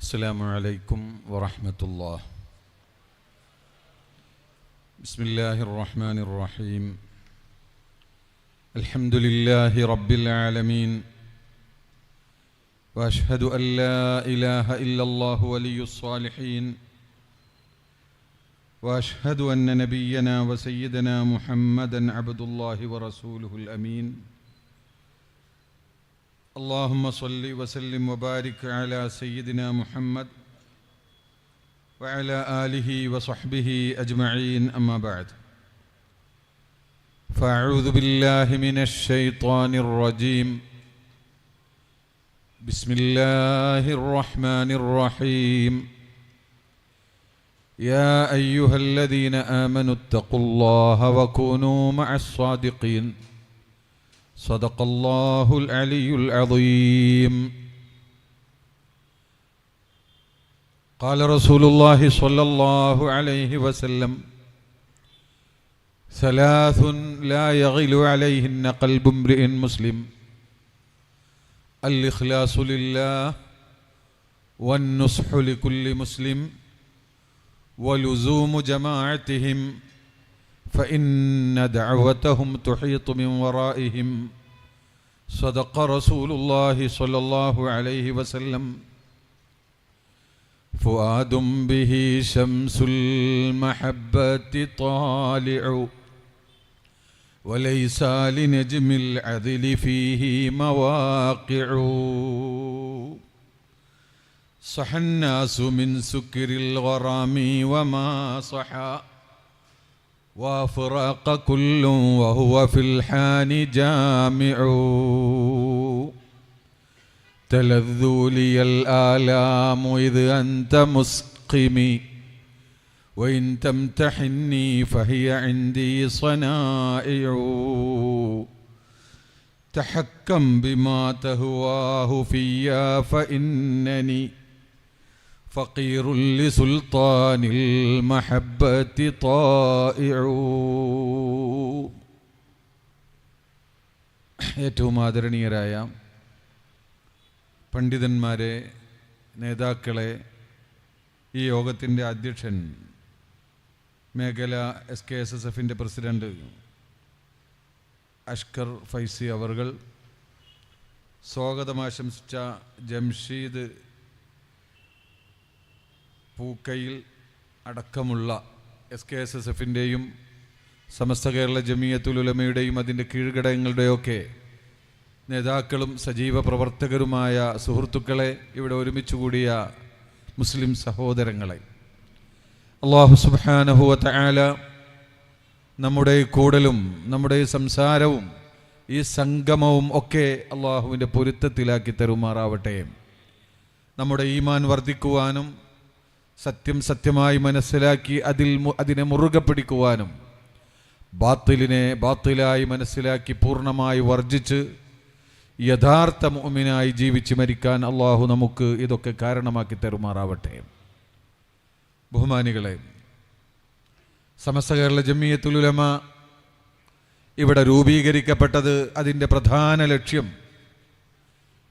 السلام عليكم ورحمة الله. بسم الله الرحمن الرحيم. الحمد لله رب العالمين، وأشهد أن لا إله إلا الله ولي الصالحين، وأشهد أن نبينا وسيدنا محمدا عبد الله ورسوله الأمين. اللهم صل وسلم وبارك على سيدنا محمد وعلى آله وصحبه أجمعين، أما بعد، فأعوذ بالله من الشيطان الرجيم. بسم الله الرحمن الرحيم. يا أيها الذين آمنوا اتقوا الله وكونوا مع الصادقين. صدق الله العلي العظيم. قال رسول الله صلى الله عليه وسلم: ثلاث لا يغل عليهن قلب امرئ مسلم: الإخلاص لله، والنصح لكل مسلم، ولزوم جماعتهم، فإن دعوتهم تحيط من ورائهم. صدق رسول الله صلى الله عليه وسلم. فؤاد به شمس المحبة طالع، وليس لنجم العدل فيه مواقع. صح الناس من سكر الغرام وما صحى، وافرق كل وهو في الحان جامع. تلذوا لي الآلام إذ أنت مسقمي، وإن تمتحني فهي عندي صنائع. تحكم بما تهواه فيا فإنني فقير لسلطان المحبة طائع. ഏറ്റവും ആദരണീയരായ പണ്ഡിതന്മാരെ, നേതാക്കളെ, ഈ യോഗത്തിൻ്റെ അധ്യക്ഷൻ, മേഖല SKSSFൻ്റെ പ്രസിഡന്റ് അഷ്കർ ഫൈസി അവർകൾ, സ്വാഗതം ആശംസിച്ച ജംഷീദ് പൂക്കയിൽ അടക്കമുള്ള SKSSFൻ്റെയും സമസ്ത കേരള ജമിയത്തുൽ ഉലമയുടെയും അതിൻ്റെ കീഴ്ഘടകങ്ങളുടെയൊക്കെ നേതാക്കളും സജീവ പ്രവർത്തകരുമായ സുഹൃത്തുക്കളെ, ഇവിടെ ഒരുമിച്ച് കൂടിയ മുസ്ലിം സഹോദരങ്ങളെ, അല്ലാഹു സുബ്ഹാനഹു വ തആല നമ്മുടെ കൂടലും നമ്മുടെ സംസാരവും ഈ സംഗമവും ഒക്കെ അള്ളാഹുവിൻ്റെ പൊരുത്തത്തിലാക്കി തരുമാറാവട്ടെ. നമ്മുടെ ഈമാൻ വർദ്ധിക്കുവാനും സത്യം സത്യമായി മനസ്സിലാക്കി അതിനെ മുറുകെ പിടിക്കുവാനും, ബാത്തിലിനെ ബാത്തിലായി മനസ്സിലാക്കി പൂർണ്ണമായി വർജിച്ച് യഥാർത്ഥ മുഅ്മിനായി ജീവിച്ച് മരിക്കാൻ അള്ളാഹു നമുക്ക് ഇതൊക്കെ കാരണമാക്കി തരുമാറാവട്ടെ. ബഹുമാനികളെ, സമസ്ത കേരള ജമിയത്തുൽ ഉലമ ഇവിടെ രൂപീകരിക്കപ്പെട്ടത് അതിൻ്റെ പ്രധാന ലക്ഷ്യം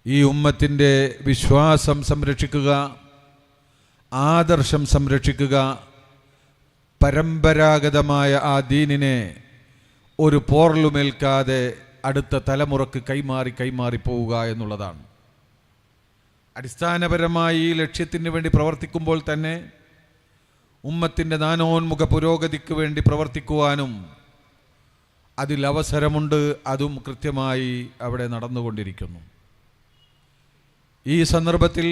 ഈ ഉമ്മത്തിൻ്റെ വിശ്വാസം സംരക്ഷിക്കുക, ആദർശം സംരക്ഷിക്കുക, പരമ്പരാഗതമായ ആ ദീനിനെ ഒരു പോറലുമേൽക്കാതെ അടുത്ത തലമുറക്ക് കൈമാറി പോവുക എന്നുള്ളതാണ്. അടിസ്ഥാനപരമായി ഈ ലക്ഷ്യത്തിന് വേണ്ടി പ്രവർത്തിക്കുമ്പോൾ തന്നെ ഉമ്മത്തിൻ്റെ നാനോന്മുഖ പുരോഗതിക്ക് വേണ്ടി പ്രവർത്തിക്കുവാനും അതിലവസരമുണ്ട്. അതും കൃത്യമായി അവിടെ നടന്നുകൊണ്ടിരിക്കുന്നു. ഈ സന്ദർഭത്തിൽ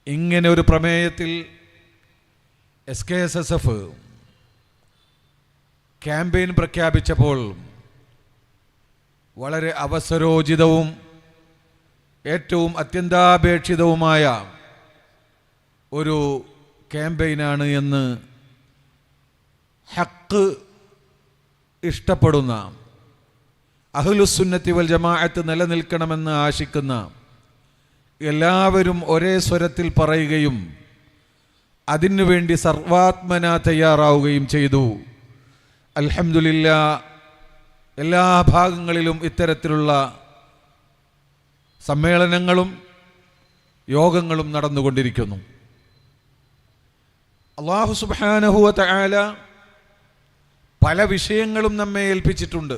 ഇങ്ങനെ ഒരു പ്രമേയത്തിൽ SKSSF ക്യാമ്പയിൻ പ്രഖ്യാപിച്ചപ്പോൾ വളരെ അവസരോചിതവും ഏറ്റവും അത്യന്താപേക്ഷിതവുമായ ഒരു ക്യാമ്പയിനാണ് എന്ന് ഹക്ക് ഇഷ്ടപ്പെടുന്ന, അഹ്ലുസുന്നത്തി വൽ ജമാഅത്ത് നിലനിൽക്കണമെന്ന് ആശിക്കുന്ന എല്ലാവരും ഒരേ സ്വരത്തിൽ പറയുകയും അതിനുവേണ്ടി സർവാത്മന തയ്യാറാവുകയും ചെയ്തു. അൽഹംദുലില്ലാഹ്, എല്ലാ ഭാഗങ്ങളിലും ഇത്തരത്തിലുള്ള സമ്മേളനങ്ങളും യോഗങ്ങളും നടന്നുകൊണ്ടിരിക്കുന്നു. അല്ലാഹു സുബ്ഹാനഹു വ തആല പല വിഷയങ്ങളും നമ്മെ ഏൽപ്പിച്ചിട്ടുണ്ട്.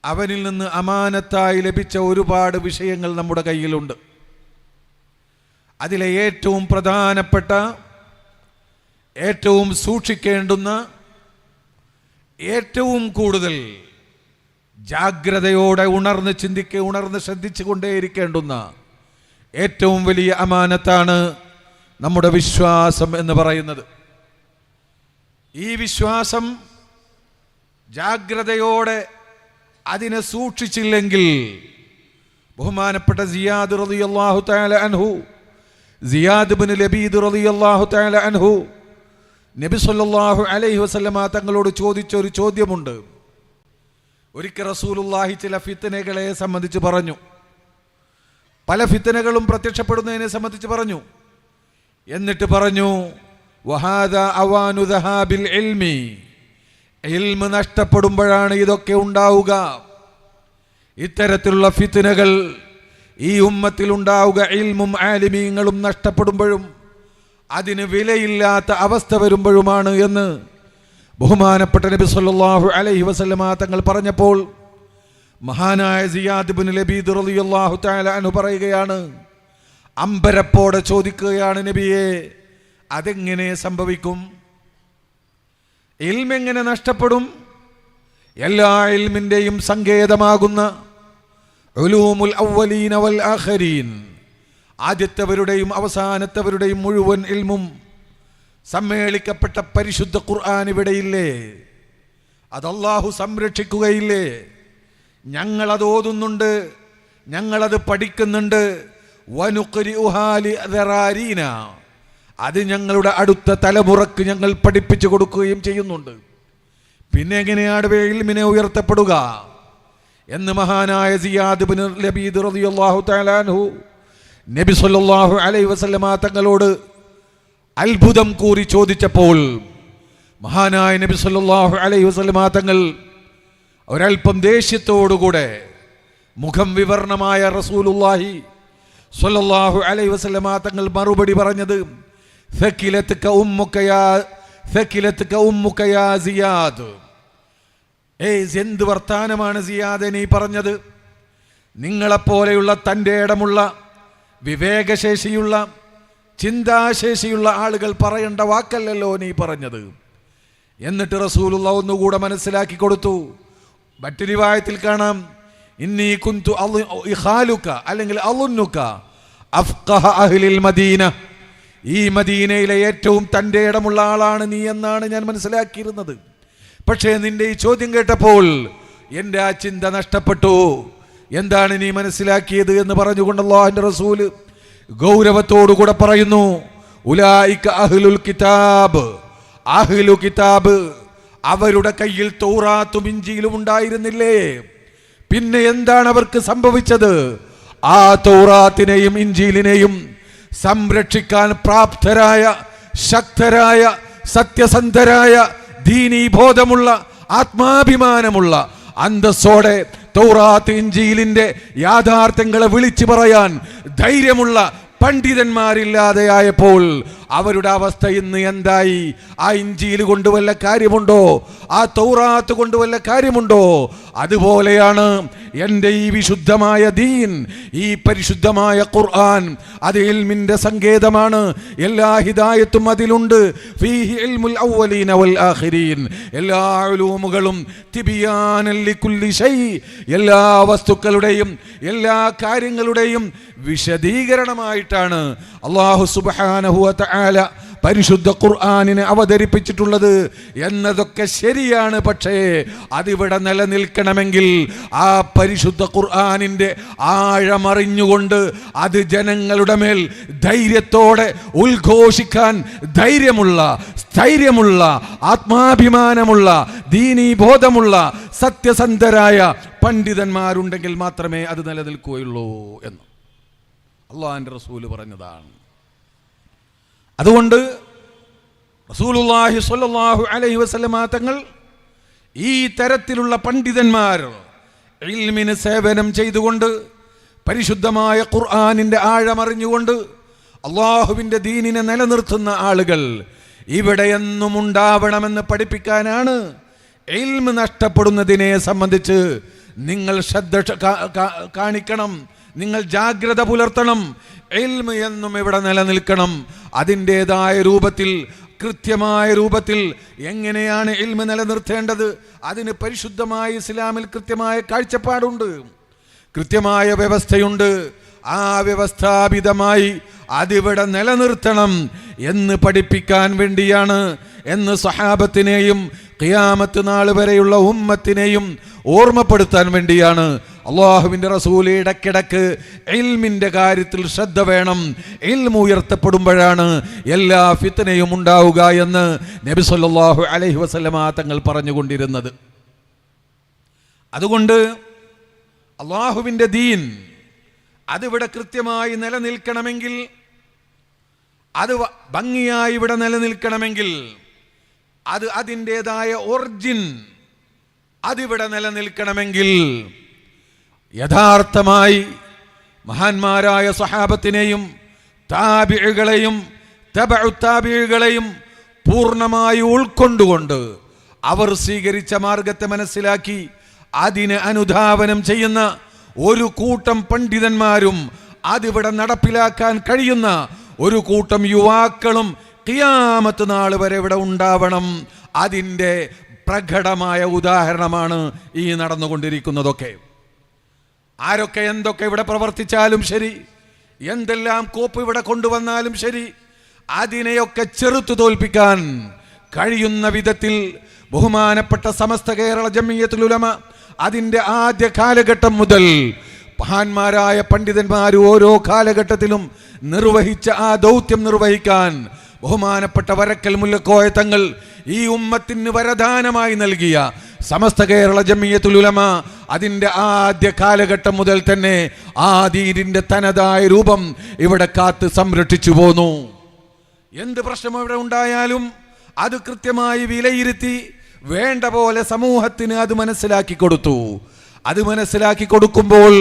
അവനിൽ നിന്ന് അമാനത്തായി ലഭിച്ച ഒരുപാട് വിഷയങ്ങൾ നമ്മുടെ കയ്യിലുണ്ട്. അതിലെ ഏറ്റവും പ്രധാനപ്പെട്ട, ഏറ്റവും സൂക്ഷിക്കേണ്ടുന്ന, ഏറ്റവും കൂടുതൽ ജാഗ്രതയോടെ ഉണർന്ന് ശ്രദ്ധിച്ചു കൊണ്ടേയിരിക്കേണ്ടുന്ന ഏറ്റവും വലിയ അമാനത്താണ് നമ്മുടെ വിശ്വാസം എന്ന് പറയുന്നത്. ഈ വിശ്വാസം ജാഗ്രതയോടെ അതിനെ സൂക്ഷിച്ചില്ലെങ്കിൽ ബഹുമാനപ്പെട്ട സിയാദ് റളിയല്ലാഹു തആല അൻഹു, സിയാദ് ഇബ്നു ലബീദ് റളിയല്ലാഹു തആല അൻഹു നബി സല്ലല്ലാഹു അലൈഹി വസല്ലമ തങ്ങളോട് ചോദിച്ച ഒരു ചോദ്യമുണ്ട്. ഒരിക്കൽ റസൂലുള്ളാഹി ചില ഫിത്നകളെ സംബന്ധിച്ച് പറഞ്ഞു, പല ഫിത്നകളും പ്രത്യക്ഷപ്പെടുന്നതിനെ സംബന്ധിച്ച് പറഞ്ഞു. എന്നിട്ട് പറഞ്ഞു, വഹാദാ അവാനു ദഹാബിൽ ഇൽമി, ഇൽമ് നഷ്ടപ്പെടുമ്പോഴാണ് ഇതൊക്കെ ഉണ്ടാവുക. ഇത്തരത്തിലുള്ള ഫിത്നകൾ ഈ ഉമ്മത്തിൽ ഉണ്ടാവുക ഇൽമും ആലിമീങ്ങളും നഷ്ടപ്പെടുമ്പോഴും അതിന് വിലയില്ലാത്ത അവസ്ഥ വരുമ്പോഴുമാണ് എന്ന് ബഹുമാനപ്പെട്ട നബി സല്ലല്ലാഹു അലൈഹി വസല്ലമ തങ്ങൾ പറഞ്ഞപ്പോൾ മഹാനായ സിയാദ് ഇബ്നു ലബീദ് റളിയല്ലാഹു തആല അൻഹു പറയുകയാണ്, അമ്പരപ്പോടെ ചോദിക്കുകയാണ്, നബിയെ അതെങ്ങനെ സംഭവിക്കും? ഇൽമെങ്ങനെ നഷ്ടപ്പെടും? എല്ലാ ഇൽമിൻ്റെയും സങ്കേതമാകുന്ന ഉലൂമുൽ അവ്വലീന വൽ ആഖിരീൻ, ആദ്യത്തവരുടെയും അവസാനത്തവരുടെയും മുഴുവൻ ഇൽമും സമ്മേളിക്കപ്പെട്ട പരിശുദ്ധ ഖുർആൻ ഇവിടെയില്ലേ? അത് അല്ലാഹു സംരക്ഷിക്കുകയില്ലേ? ഞങ്ങളത് ഓതുന്നുണ്ട്, ഞങ്ങളത് പഠിക്കുന്നുണ്ട്. വനുഖ്രിഉഹാ ലിദറാരീന, അത് ഞങ്ങളുടെ അടുത്ത തലമുറക്ക് ഞങ്ങൾ പഠിപ്പിച്ചു കൊടുക്കുകയും ചെയ്യുന്നുണ്ട്. പിന്നെ എങ്ങനെയാണ് ഇൽമിനെ ഉയർത്തപ്പെടുക എന്ന് മഹാനായ സിയാദ് ഇബ്നു ലബീദ് റളിയല്ലാഹു തആല അൻഹു നബി സല്ലല്ലാഹു അലൈഹി വസല്ലമ തങ്ങളോട് അത്ഭുതം കൂറി ചോദിച്ചപ്പോൾ മഹാനായ നബി സല്ലല്ലാഹു അലൈഹി വസല്ലമ തങ്ങൾ ഒരൽപ്പം ദേഷ്യത്തോടുകൂടെ മുഖം വിവർണമായ റസൂലുള്ളാഹി സ്വല്ലല്ലാഹു അലൈഹി വസല്ലമ തങ്ങൾ മറുപടി പറഞ്ഞത്, സകിലത്ക ഉമ്മുക യാ സിയാദ്. എന്ത് വർത്താനമാണ് സിയാദ് നീ പറഞ്ഞത്? നിങ്ങളെപ്പോലെയുള്ള തൻ്റെ ഇടമുള്ള, വിവേകശേഷിയുള്ള, ചിന്താശേഷിയുള്ള ആളുകൾ പറയേണ്ട വാക്കല്ലല്ലോ നീ പറഞ്ഞത്. എന്നിട്ട് റസൂലുള്ളാഹി ഒന്നുകൂടെ മനസ്സിലാക്കി കൊടുത്തു. മറ്റു റിവായത്തിൽ കാണാം, ഇന്നി കുന്തു ഇഖാലുക അല്ലെങ്കിൽ അളുന്നുക അഫ്ഖഹ അഹ്ലിൽ മദീന, ഈ മദീനയിലെ ഏറ്റവും തൻ്റെ ഇടമുള്ള ആളാണ് നീ എന്നാണ് ഞാൻ മനസ്സിലാക്കിയിരുന്നത്. പക്ഷേ നിന്റെ ഈ ചോദ്യം കേട്ടപ്പോൾ എൻ്റെ ആ ചിന്ത നഷ്ടപ്പെട്ടു. എന്താണ് നീ മനസ്സിലാക്കിയത് എന്ന് പറഞ്ഞുകൊണ്ട് അല്ലാഹുവിൻ്റെ റസൂല് ഗൗരവത്തോടുകൂടെ പറയുന്നു, ഉലൈക അഹ്ലുൽ കിതാബ്, അഹ്ലു കിതാബ്, അവരുടെ കയ്യിൽ തൗറാത്തും ഇഞ്ചീലും ഉണ്ടായിരുന്നില്ലേ? പിന്നെ എന്താണ് അവർക്ക് സംഭവിച്ചത്? ആ തൗറാത്തിനെയും ഇഞ്ചീലിനെയും സംരക്ഷിക്കാൻ പ്രാപ്തരായ, ശക്തരായ, സത്യസന്ധരായ, ദീനീബോധമുള്ള, ആത്മാഭിമാനമുള്ള, അന്തസ്സോടെ തൗറാത്ത് ഇഞ്ചീലിന്റെ യാഥാർത്ഥ്യങ്ങളെ വിളിച്ചു പറയാൻ ധൈര്യമുള്ള പണ്ഡിതന്മാരില്ലാതെയായപ്പോൾ അവരുടെ അവസ്ഥ ഇന്ന് എന്തായി? ആ ഇഞ്ചീൽ കൊണ്ട് വല്ല കാര്യമുണ്ടോ? ആ തൗറാത്ത് കൊണ്ട് വല്ല കാര്യമുണ്ടോ? അതുപോലെയാണ് എൻ്റെ ഈ വിശുദ്ധമായ ദീൻ, ഈ പരിശുദ്ധമായ ഖുർആൻ. അത് ഇൽമിൻ്റെ സങ്കേതമാണ്. എല്ലാ ഹിദായത്തും അതിലുണ്ട്. ഫീഹി ഇൽമുൽ അവ്വലീന വൽ ആഖിരീൻ, എല്ലാ ഉലൂമുകളും തിബിയാനൻ ലികുല്ലി ശൈ, എല്ലാ വസ്തുക്കളുടെയും എല്ലാ കാര്യങ്ങളുടെയും വിശദീകരണമായിട്ടാണ് അല്ലാഹു സുബ്ഹാനഹു വ തആല പരിശുദ്ധ ഖുർആനിനെ അവതരിപ്പിച്ചിട്ടുള്ളത് എന്നതൊക്കെ ശരിയാണ്. പക്ഷേ അതിവിടെ നിലനിൽക്കണമെങ്കിൽ ആ പരിശുദ്ധ ഖുർആനിൻ്റെ ആഴമറിഞ്ഞുകൊണ്ട് അത് ജനങ്ങളുടെ മേൽ ധൈര്യത്തോടെ ഉദ്ഘോഷിക്കാൻ ധൈര്യമുള്ള, സ്ഥൈര്യമുള്ള, ആത്മാഭിമാനമുള്ള, ദീനീബോധമുള്ള, സത്യസന്ധരായ പണ്ഡിതന്മാരുണ്ടെങ്കിൽ മാത്രമേ അത് നിലനിൽക്കുകയുള്ളൂ എന്ന് അല്ലാഹുവിൻ്റെ റസൂല് പറഞ്ഞതാണ്. അതുകൊണ്ട് റസൂലുള്ളാഹി സ്വല്ലല്ലാഹു അലൈഹി വസല്ലമ തങ്ങൾ ഈ തരത്തിലുള്ള പണ്ഡിതന്മാർ ഇൽമിന് സേവനം ചെയ്തുകൊണ്ട് പരിശുദ്ധമായ ഖുർആനിന്റെ ആഴമറിഞ്ഞുകൊണ്ട് അള്ളാഹുവിന്റെ ദീനിനെ നിലനിർത്തുന്ന ആളുകൾ ഇവിടെ എന്നും ഉണ്ടാവണമെന്ന് പഠിപ്പിക്കാനാണ് ഇൽമ് നഷ്ടപ്പെടുന്നതിനെ സംബന്ധിച്ച് നിങ്ങൾ ശ്രദ്ധ കാണിക്കണം, നിങ്ങൾ ജാഗ്രത പുലർത്തണം. ഇൽമ് എന്നും ഇവിടെ നിലനിൽക്കണം. അതിൻ്റെതായ രൂപത്തിൽ, കൃത്യമായ രൂപത്തിൽ എങ്ങനെയാണ് ഇൽമ് നിലനിർത്തേണ്ടത്? അതിന് പരിശുദ്ധമായ ഇസ്ലാമിൽ കൃത്യമായ കാഴ്ചപ്പാടുണ്ട്, കൃത്യമായ വ്യവസ്ഥയുണ്ട്. ആ വ്യവസ്ഥാപിതമായി അതിവിടെ നിലനിർത്തണം എന്ന് പഠിപ്പിക്കാൻ വേണ്ടിയാണ്, എന്ന് സഹാബത്തിനെയും ഖിയാമത്ത് നാൾ വരെയുള്ള ഉമ്മത്തിനെയും ഓർമ്മപ്പെടുത്താൻ വേണ്ടിയാണ് അള്ളാഹുവിൻ്റെ റസൂൽ ഇടയ്ക്കിടയ്ക്ക് ഇൽമിൻ്റെ കാര്യത്തിൽ ശ്രദ്ധ വേണം, ഇൽമ് ഉയർത്തപ്പെടുമ്പോഴാണ് എല്ലാ ഫിത്നയും ഉണ്ടാവുക എന്ന് നബി സല്ലല്ലാഹു അലൈഹി വസല്ലമ തങ്ങൾ പറഞ്ഞുകൊണ്ടിരുന്നത്. അതുകൊണ്ട് അള്ളാഹുവിൻ്റെ ദീൻ അതിവിടെ കൃത്യമായി നിലനിൽക്കണമെങ്കിൽ, അത് ഭംഗിയായി ഇവിടെ നിലനിൽക്കണമെങ്കിൽ, അത് അതിൻ്റെതായ ഒറിജിൻ അതിവിടെ നിലനിൽക്കണമെങ്കിൽ യഥാർത്ഥമായി മഹാന്മാരായ സ്വഹാബത്തിനെയും താബിഈകളെയും തബഉ താബിഈകളെയും പൂർണ്ണമായി ഉൾക്കൊണ്ടുകൊണ്ട് അവർ സ്വീകരിച്ച മാർഗത്തെ മനസ്സിലാക്കി അതിനെ അനുധാവനം ചെയ്യുന്ന ഒരു കൂട്ടം പണ്ഡിതന്മാരും അതിവിടെ നടപ്പിലാക്കാൻ കഴിയുന്ന ഒരു കൂട്ടം യുവാക്കളും ഖിയാമത്ത് നാൾ വരെ ഇവിടെ ഉണ്ടാവണം. അതിൻ്റെ പ്രകടമായ ഉദാഹരണമാണ് ഈ നടന്നുകൊണ്ടിരിക്കുന്നതൊക്കെ. ആരൊക്കെ എന്തൊക്കെ ഇവിടെ പ്രവർത്തിച്ചാലും ശരി, എന്തെല്ലാം കോപ്പ് ഇവിടെ കൊണ്ടുവന്നാലും ശരി, അതിനെയൊക്കെ ചെറുത്തു തോൽപ്പിക്കാൻ കഴിയുന്ന വിധത്തിൽ ബഹുമാനപ്പെട്ട സമസ്ത കേരള ജംഇയ്യത്തുൽ ഉലമ അതിൻ്റെ ആദ്യ കാലഘട്ടം മുതൽ മഹാന്മാരായ പണ്ഡിതന്മാർ ഓരോ കാലഘട്ടത്തിലും നിർവഹിച്ച ആ ദൗത്യം നിർവഹിക്കാൻ ബഹുമാനപ്പെട്ട വരക്കൽ മുല്ലക്കോയ തങ്ങൾ ഈ ഉമ്മത്തിന് വരദാനമായി നൽകിയ സമസ്ത കേരള ജംഇയ്യത്തുൽ ഉലമ അതിൻ്റെ ആദ്യ കാലഘട്ടം മുതൽ തന്നെ ആ ദീനിന്റെ തനതായ രൂപം ഇവിടെ കാത്ത് സംരക്ഷിച്ചു പോന്നു. എന്ത് പ്രശ്നം ഇവിടെ ഉണ്ടായാലും അത് കൃത്യമായി വിലയിരുത്തി വേണ്ട പോലെ സമൂഹത്തിന് അത് മനസ്സിലാക്കി കൊടുത്തു. അത് മനസ്സിലാക്കി കൊടുക്കുമ്പോൾ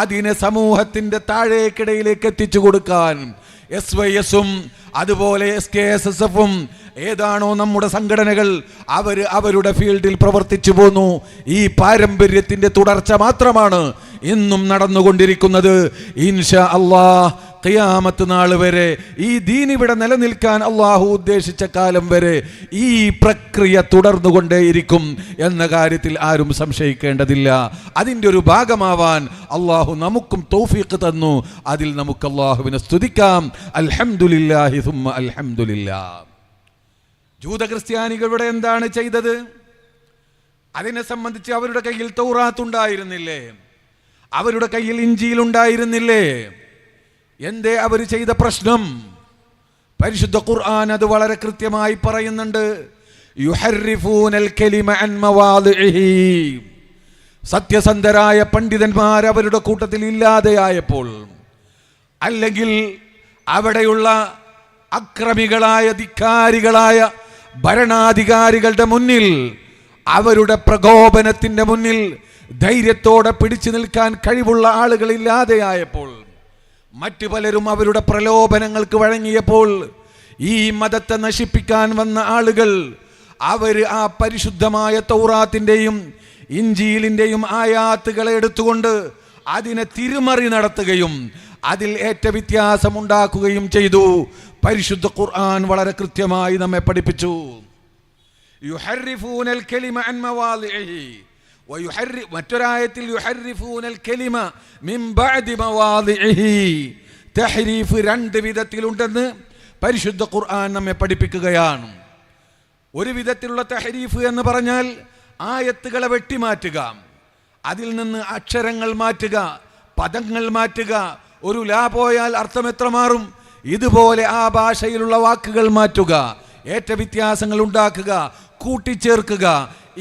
അതിനെ സമൂഹത്തിന്റെ താഴേക്കിടയിലേക്ക് എത്തിച്ചു കൊടുക്കാൻ SYS-ഉം അതുപോലെ SKSSF-ഉം ഏതാണോ നമ്മുടെ സംഘടനകൾ അവരുടെ ഫീൽഡിൽ പ്രവർത്തിച്ചു പോന്നു. ഈ പാരമ്പര്യത്തിന്റെ തുടർച്ച മാത്രമാണ് ഇന്നും നടന്നുകൊണ്ടിരിക്കുന്നത്. ഇൻഷാ അല്ലാഹ് ഖിയാമത്ത് നാൾ വരെ ഈ ദീൻ ഇവിടെ നിലനിൽക്കാൻ അള്ളാഹു ഉദ്ദേശിച്ച കാലം വരെ ഈ പ്രക്രിയ തുടർന്നുകൊണ്ടേയിരിക്കും എന്ന കാര്യത്തിൽ ആരും സംശയിക്കേണ്ടതില്ല. അതിൻ്റെ ഒരു ഭാഗമാവാൻ അള്ളാഹു നമുക്കും തൗഫീഖ് തന്നു. അതിൽ നമുക്ക് അള്ളാഹുവിനെ സ്തുതിക്കാം. അൽഹംദുലില്ലാഹി സുമ്മ അൽഹംദുലില്ലാ. ജൂത ക്രിസ്ത്യാനികളുടെ എന്താണ് ചെയ്തത്? അതിനെ സംബന്ധിച്ച് അവരുടെ കയ്യിൽ തൗറാത്ത് ഉണ്ടായിരുന്നില്ലേ? അവരുടെ കയ്യിൽ ഇഞ്ചീൽ ഉണ്ടായിരുന്നില്ലേ? എന്തേ അവർ ചെയ്ത പ്രശ്നം? പരിശുദ്ധ ഖുർആൻ അത് വളരെ കൃത്യമായി പറയുന്നുണ്ട്. യുഹർരിഫൂനൽ കലിമ അൻ മവാദിഇഹി. സത്യസന്ധരായ പണ്ഡിതന്മാർ അവരുടെ കൂട്ടത്തിൽ ഇല്ലാതെയായപ്പോൾ, അല്ലെങ്കിൽ അവിടെയുള്ള അക്രമികളായ ധിക്കാരികളായ ഭരണാധികാരികളുടെ മുന്നിൽ, അവരുടെ പ്രകോപനത്തിന്റെ മുന്നിൽ ധൈര്യത്തോടെ പിടിച്ചു നിൽക്കാൻ കഴിവുള്ള ആളുകളില്ലാതെയായപ്പോൾ, മറ്റു പലരും അവരുടെ പ്രലോഭനങ്ങൾക്ക് വഴങ്ങിയപ്പോൾ, ഈ മതത്തെ നശിപ്പിക്കാൻ വന്ന ആളുകൾ ആ പരിശുദ്ധമായ തൗറാത്തിൻ്റെയും ഇഞ്ചീലിൻ്റെയും ആയാത്തുകളെ എടുത്തുകൊണ്ട് അതിനെ തിരുമറി നടത്തുകയും അതിൽ ഏറ്റ വ്യത്യാസം ഉണ്ടാക്കുകയും ചെയ്തു. പരിശുദ്ധ ഖുർആൻ വളരെ കൃത്യമായി നമ്മെ പഠിപ്പിച്ചു. യുഹർരിഫൂനൽ കലിമ അൻ മവാദിഇഹി. മറ്റൊരായത്തിൽ യുഹർരിഫൂനൽ കലിമ മിൻ ബഅദി മവാദിഇഹി. തഹ്രീഫ് രണ്ട് വിധത്തിലുണ്ടെന്ന് പരിശുദ്ധ ഖുർആൻ നമ്മെ പഠിപ്പിക്കുകയാണ്. ഒരു വിധത്തിലുള്ള തഹ്രീഫ് എന്ന് പറഞ്ഞാൽ ആയത്തുകളെ വെട്ടിമാറ്റുക, അതിൽ നിന്ന് അക്ഷരങ്ങൾ മാറ്റുക, പദങ്ങൾ മാറ്റുക. ഒരു ലാ പോയാൽ അർത്ഥം എത്ര മാറും? ഇതുപോലെ ആ ഭാഷയിലുള്ള വാക്കുകൾ മാറ്റുക, ഏറ്റ വ്യത്യാസങ്ങൾ ഉണ്ടാക്കുക, കൂട്ടിച്ചേർക്കുക.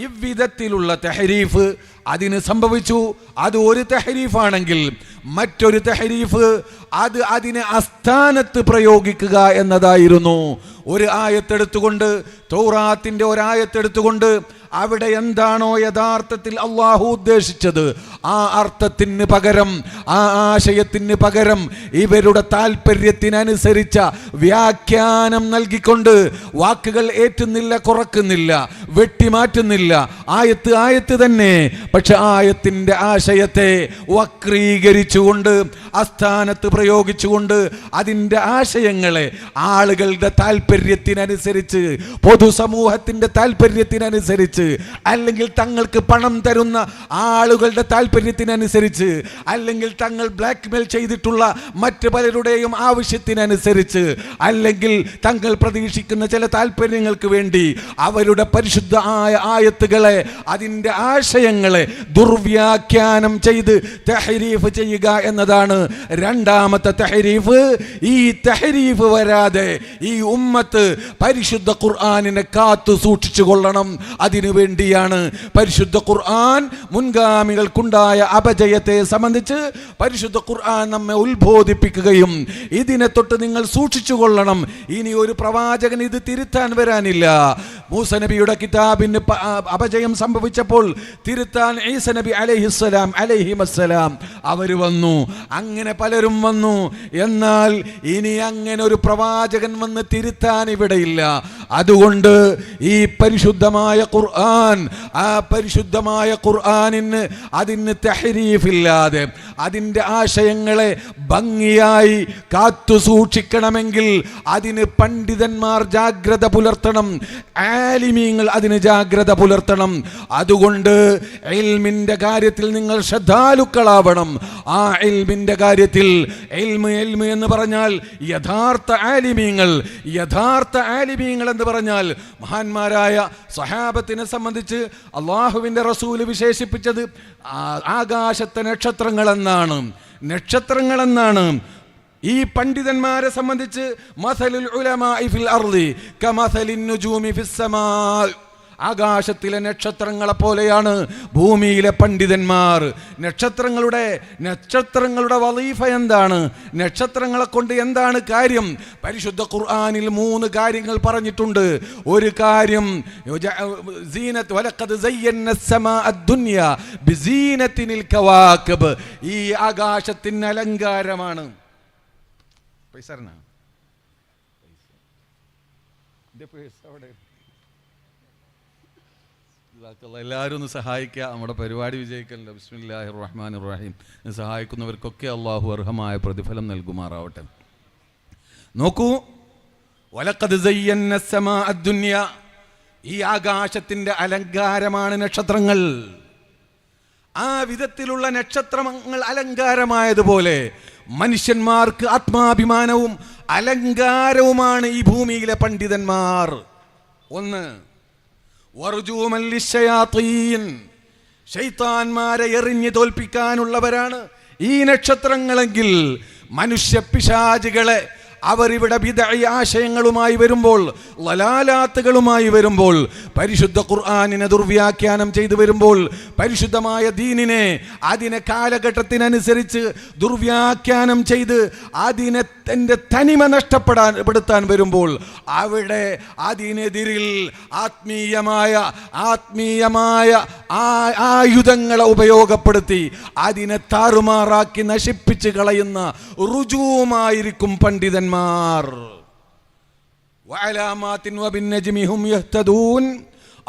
ഇவ்விധത്തിലുള്ള തഹരീഫ് അതിന് സംഭവിച്ചു. അത് ഒരു തഹരീഫാണെങ്കിൽ മറ്റൊരു തഹരീഫ് അത് അതിനെ അസ്ഥാനത്ത് പ്രയോഗിക്കുക എന്നതായിരുന്നു. ഒരു ആയത്തെടുത്തുകൊണ്ട്, തൗറാത്തിന്റെ ഒരായത്തെടുത്തുകൊണ്ട് അവിടെ എന്താണോ യഥാർത്ഥത്തിൽ അള്ളാഹു ഉദ്ദേശിച്ചത് ആ അർത്ഥത്തിന് പകരം, ആ ആശയത്തിന് പകരം ഇവരുടെ താല്പര്യത്തിനനുസരിച്ച വ്യാഖ്യാനം നൽകിക്കൊണ്ട് വാക്കുകൾ ഏറ്റുന്നില്ല, കുറക്കുന്നില്ല, വെട്ടിമാറ്റുന്നില്ല. ആയത്ത് തന്നെ, പക്ഷെ ആയത്തിന്റെ ആശയത്തെ വക്രീകരിച്ചുകൊണ്ട്, അസ്ഥാനത്ത് പ്രയോഗിച്ചുകൊണ്ട് അതിൻ്റെ ആശയങ്ങളെ ആളുകളുടെ താല്പര്യത്തിനനുസരിച്ച്, പൊതുസമൂഹത്തിന്റെ താല്പര്യത്തിനനുസരിച്ച്, അല്ലെങ്കിൽ തങ്ങൾക്ക് പണം തരുന്ന ആളുകളുടെ താല്പര്യത്തിനനുസരിച്ച്, അല്ലെങ്കിൽ തങ്ങൾ ബ്ലാക്ക്മെയിൽ ചെയ്തിട്ടുള്ള മറ്റ് പലരുടെയും ആവശ്യത്തിനനുസരിച്ച്, അല്ലെങ്കിൽ തങ്ങൾ പ്രതീക്ഷിക്കുന്ന ചില താല്പര്യങ്ങൾക്ക് വേണ്ടി അവരുടെ പരിശുദ്ധ ആയത്തുകളെ, അതിൻ്റെ ആശയങ്ങളെ ദുർവ്യാഖ്യാനം ചെയ്ത് തഹരീഫ് ചെയ്യുക എന്നതാണ് രണ്ടാമത്തെ തഹരീഫ്. ഈ തഹരീഫ് വരാതെ ഈ ഉമ്മത്ത് പരിശുദ്ധ ഖുർആനിനെ കാത്തു സൂക്ഷിച്ചു കൊള്ളണം. അതിനു വേണ്ടിയാണ് പരിശുദ്ധ ഖുർആൻ മുൻഗാമികൾക്കുണ്ടായ അപജയത്തെ സംബന്ധിച്ച് പരിശുദ്ധ ഖുർആൻ നമ്മെ ഉത്ബോധിപ്പിക്കുകയും ഇതിനെ തൊട്ട് നിങ്ങൾ സൂക്ഷിച്ചു കൊള്ളണം. ഇനി ഒരു പ്രവാചകൻ ഇത് തിരുത്താൻ വരാനില്ല. മൂസ നബിയുടെ കിതാബിന് അപജയം സംഭവിച്ചപ്പോൾ തിരുത്താൻ ഈസ നബി അലൈഹിമസ്സലാം അവർ വന്നു. അങ്ങനെ പലരും വന്നു. എന്നാൽ ഇനി അങ്ങനെ ഒരു പ്രവാചകൻ വന്ന് തിരുത്താൻ ഇവിടെയില്ല. അതുകൊണ്ട് ഈ പരിശുദ്ധമായ ഖുർആൻ, ആ പരിശുദ്ധമായ ഖുർആനിന് അതിന് തഹരീഫില്ലാതെ അതിൻ്റെ ആശയങ്ങളെ ഭംഗിയായി കാത്തു സൂക്ഷിക്കണമെങ്കിൽ അതിന് പണ്ഡിതന്മാർ ജാഗ്രത പുലർത്തണം, ആലിമീങ്ങൾ അതിന് ജാഗ്രത പുലർത്തണം. അതുകൊണ്ട് ഇൽമിന്റെ കാര്യത്തിൽ നിങ്ങൾ ശ്രദ്ധാലുക്കളാവണം. ആ ഇൽമിന്റെ കാര്യത്തിൽ ഇൽമ് എന്ന് പറഞ്ഞാൽ യഥാർത്ഥ ആലിമീങ്ങൾ എന്ന് പറഞ്ഞാൽ മഹാന്മാരായ സഹാബത്തിനെ സംബന്ധിച്ച് അള്ളാഹുവിന്റെ റസൂൽ വിശേഷിപ്പിച്ചത് ആകാശത്തെ നക്ഷത്രങ്ങളെന്നാണ്. ഈ പണ്ഡിതന്മാരെ സംബന്ധിച്ച് മസലുൽ ഉലമാഇ ഫിൽ അർളി കമസലിൻ നുജൂമി ഫിസ് സമാ, ആകാശത്തിലെ നക്ഷത്രങ്ങളെ പോലെയാണ് ഭൂമിയിലെ പണ്ഡിതന്മാർ. നക്ഷത്രങ്ങളുടെ വളീഫ എന്താണ്? നക്ഷത്രങ്ങളെ കൊണ്ട് എന്താണ് കാര്യം? പരിശുദ്ധ ഖുർആനിൽ 3 കാര്യങ്ങൾ പറഞ്ഞിട്ടുണ്ട്. ഒരു കാര്യം വലഖദ് സയ്യന്ന അസ്സമാഅ അദ്ദുനിയ ബിസീനത്തിനിൽ കവാകിബ്, ഈ ആകാശത്തിന് അലങ്കാരമാണ്. എല്ലാവരും ഒന്ന് സഹായിക്കുക, നമ്മുടെ പരിപാടി വിജയിക്കല്ലോ. ബിസ്മില്ലാഹിർ റഹ്മാനിർ റഹീം. സഹായിക്കുന്നവർക്കൊക്കെ അള്ളാഹു അർഹമായ പ്രതിഫലം നൽകുമാറാവട്ടെ. നോക്കൂ, വലഖദ് സയ്യന്ന അസ്സമാഅ അദ്ദുനിയ, ഈ ആകാശത്തിന്റെ അലങ്കാരമാണ് നക്ഷത്രങ്ങൾ. ആ വിധത്തിലുള്ള നക്ഷത്രങ്ങൾ അലങ്കാരമായതുപോലെ മനുഷ്യന്മാർക്ക് ആത്മാഭിമാനവും അലങ്കാരവുമാണ് ഈ ഭൂമിയിലെ പണ്ഡിതന്മാർ. ഒന്ന്, ശൈത്താന്മാരെ എറിഞ്ഞു തോൽപ്പിക്കാനുള്ളവരാണ് ഈ നക്ഷത്രങ്ങളെങ്കിൽ മനുഷ്യ പിശാചുകളെ അവരിവിടെ ബിദ്അഈ ആശയങ്ങളുമായി വരുമ്പോൾ, ലലാലാത്തുകളുമായി വരുമ്പോൾ, പരിശുദ്ധ ഖുർആനിനെ ദുർവ്യാഖ്യാനം ചെയ്തു വരുമ്പോൾ, പരിശുദ്ധമായ ദീനിനെ അതിനെ കാലഘട്ടത്തിനനുസരിച്ച് ദുർവ്യാഖ്യാനം ചെയ്ത് അതിനെ തൻ്റെ തനിമ നഷ്ടപ്പെടുത്താൻ വരുമ്പോൾ, അവിടെ അതിനെതിരിൽ ആത്മീയമായ ആയുധങ്ങളെ ഉപയോഗപ്പെടുത്തി അതിനെ താറുമാറാക്കി നശിപ്പിച്ച് കളയുന്ന റുജൂമായിരിക്കും പണ്ഡിതന്മാർ.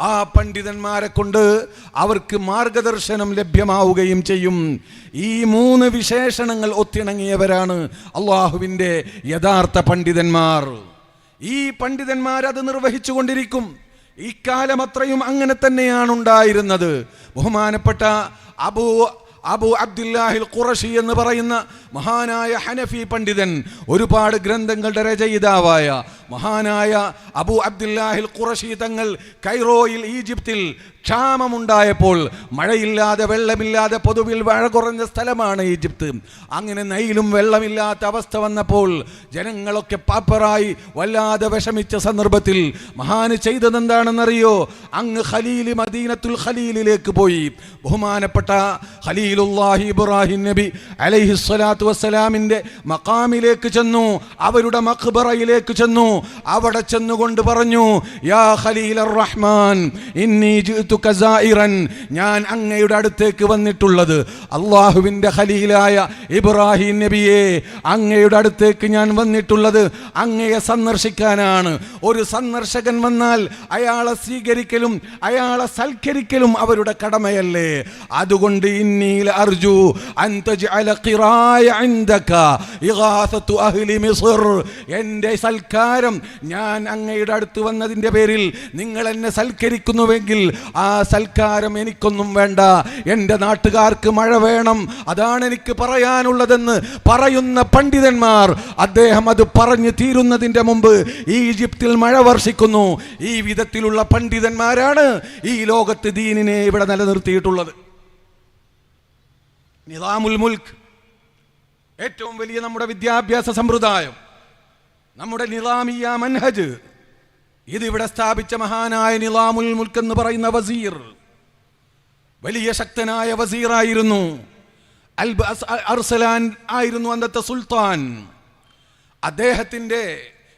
ആ പണ്ഡിതന്മാരെ കൊണ്ട് അവർക്ക് മാർഗദർശനം ലഭ്യമാവുകയും ചെയ്യും. ഈ 3 വിശേഷണങ്ങൾ ഒത്തിണങ്ങിയവരാണ് അള്ളാഹുവിൻ്റെ യഥാർത്ഥ പണ്ഡിതന്മാർ. ഈ പണ്ഡിതന്മാർ അത് നിർവഹിച്ചു കൊണ്ടിരിക്കും. ഇക്കാലം അത്രയും അങ്ങനെ തന്നെയാണ് ഉണ്ടായിരുന്നത്. ബഹുമാനപ്പെട്ട അബു അബ്ദുല്ലാഹിൽ ഖുറശി എന്ന് പറയുന്ന മഹാനായ ഹനഫി പണ്ഡിതൻ, ഒരുപാട് ഗ്രന്ഥങ്ങളുടെ രചയിതാവായ മഹാനായ അബു അബ്ദുല്ലാഹിൽ ഖുറശി തങ്ങൾ കൈറോയിൽ, ഈജിപ്തിൽ ക്ഷാമമുണ്ടായപ്പോൾ, മഴയില്ലാതെ വെള്ളമില്ലാതെ, പൊതുവിൽ മഴ കുറഞ്ഞ സ്ഥലമാണ് ഈജിപ്ത്. അങ്ങനെ നൈലും വെള്ളമില്ലാത്ത അവസ്ഥ വന്നപ്പോൾ ജനങ്ങളൊക്കെ പാപ്പറായി വല്ലാതെ വിഷമിച്ച സന്ദർഭത്തിൽ മഹാന് ചെയ്തതെന്താണെന്നറിയോ? അങ്ങ് മദീനത്തുൽ ഖലീലിലേക്ക് പോയി. ബഹുമാനപ്പെട്ട ഖലീലുല്ലാഹി ഇബ്രാഹിം നബി അലൈഹിസ്സലാത്തു വസ്സലാമിൻ്റെ മഖാമിലേക്ക് ചെന്നു, അവരുടെ മഖ്ബറയിലേക്ക് ചെന്നു. അവിടെ ചെന്നുകൊണ്ട് പറഞ്ഞു, യാ ഖലീലർ റഹ്മാൻ ഇന്നി ജിഅ്തുക സായിറൻ, ഞാൻ അങ്ങയുടെ അടുത്തേക്ക് വന്നിട്ടുള്ളത് അല്ലാഹുവിൻ്റെ ഖലീലായ ഇബ്രാഹിം നബിയെ, അങ്ങയുടെ അടുത്തേക്ക് ഞാൻ വന്നിട്ടുള്ളത് അങ്ങയെ സന്ദർശിക്കാനാണ്. ഒരു സന്ദർശകൻ വന്നാൽ അയാളെ സ്വീകരിക്കലും അയാളെ സൽക്കരിക്കലും അവരുടെ കടമയല്ലേ? അതുകൊണ്ട് ഇന്നീല അർജു അൻ തജ്അല ഖിറായ ഇൻദക ഇഗാസതു അഹ്ലി മിസ്ർ, എൻ്റെ സൽക്കാരം ഞാൻ അങ്ങയുടെ അടുത്ത് വന്നതിൻ്റെ പേരിൽ നിങ്ങൾ എന്നെ സൽക്കരിക്കുന്നുവെങ്കിൽ ആ സൽക്കാരം എനിക്കൊന്നും വേണ്ട, എൻ്റെ നാട്ടുകാർക്ക് മഴ വേണം, അതാണ് എനിക്ക് പറയാനുള്ളതെന്ന് പറയുന്ന പണ്ഡിതന്മാർ, അദ്ദേഹം അത് പറഞ്ഞു തീരുന്നതിൻ്റെ മുമ്പ് ഈജിപ്തിൽ മഴ വർഷിക്കുന്നു. ഈ വിധത്തിലുള്ള പണ്ഡിതന്മാരാണ് ഈ ലോകത്ത് ദീനിനെ ഇവിടെ നിലനിർത്തിയിട്ടുള്ളത്. നിസാമുൽ മുൽക്ക്, ഏറ്റവും വലിയ നമ്മുടെ വിദ്യാഭ്യാസ സമ്പ്രദായം, നമ്മുടെ നിസാമിയ മൻഹജ്, ഇതിവിടെ സ്ഥാപിച്ച മഹാനായ നിസാമുൽ മുൽക്ക് എന്ന് പറയുന്ന വസീർ വലിയ ശക്തനായ വസീറായിരുന്നു. അർസലാൻ ആയിരുന്നു അന്നത്തെ സുൽത്താൻ. അദ്ദേഹത്തിൻ്റെ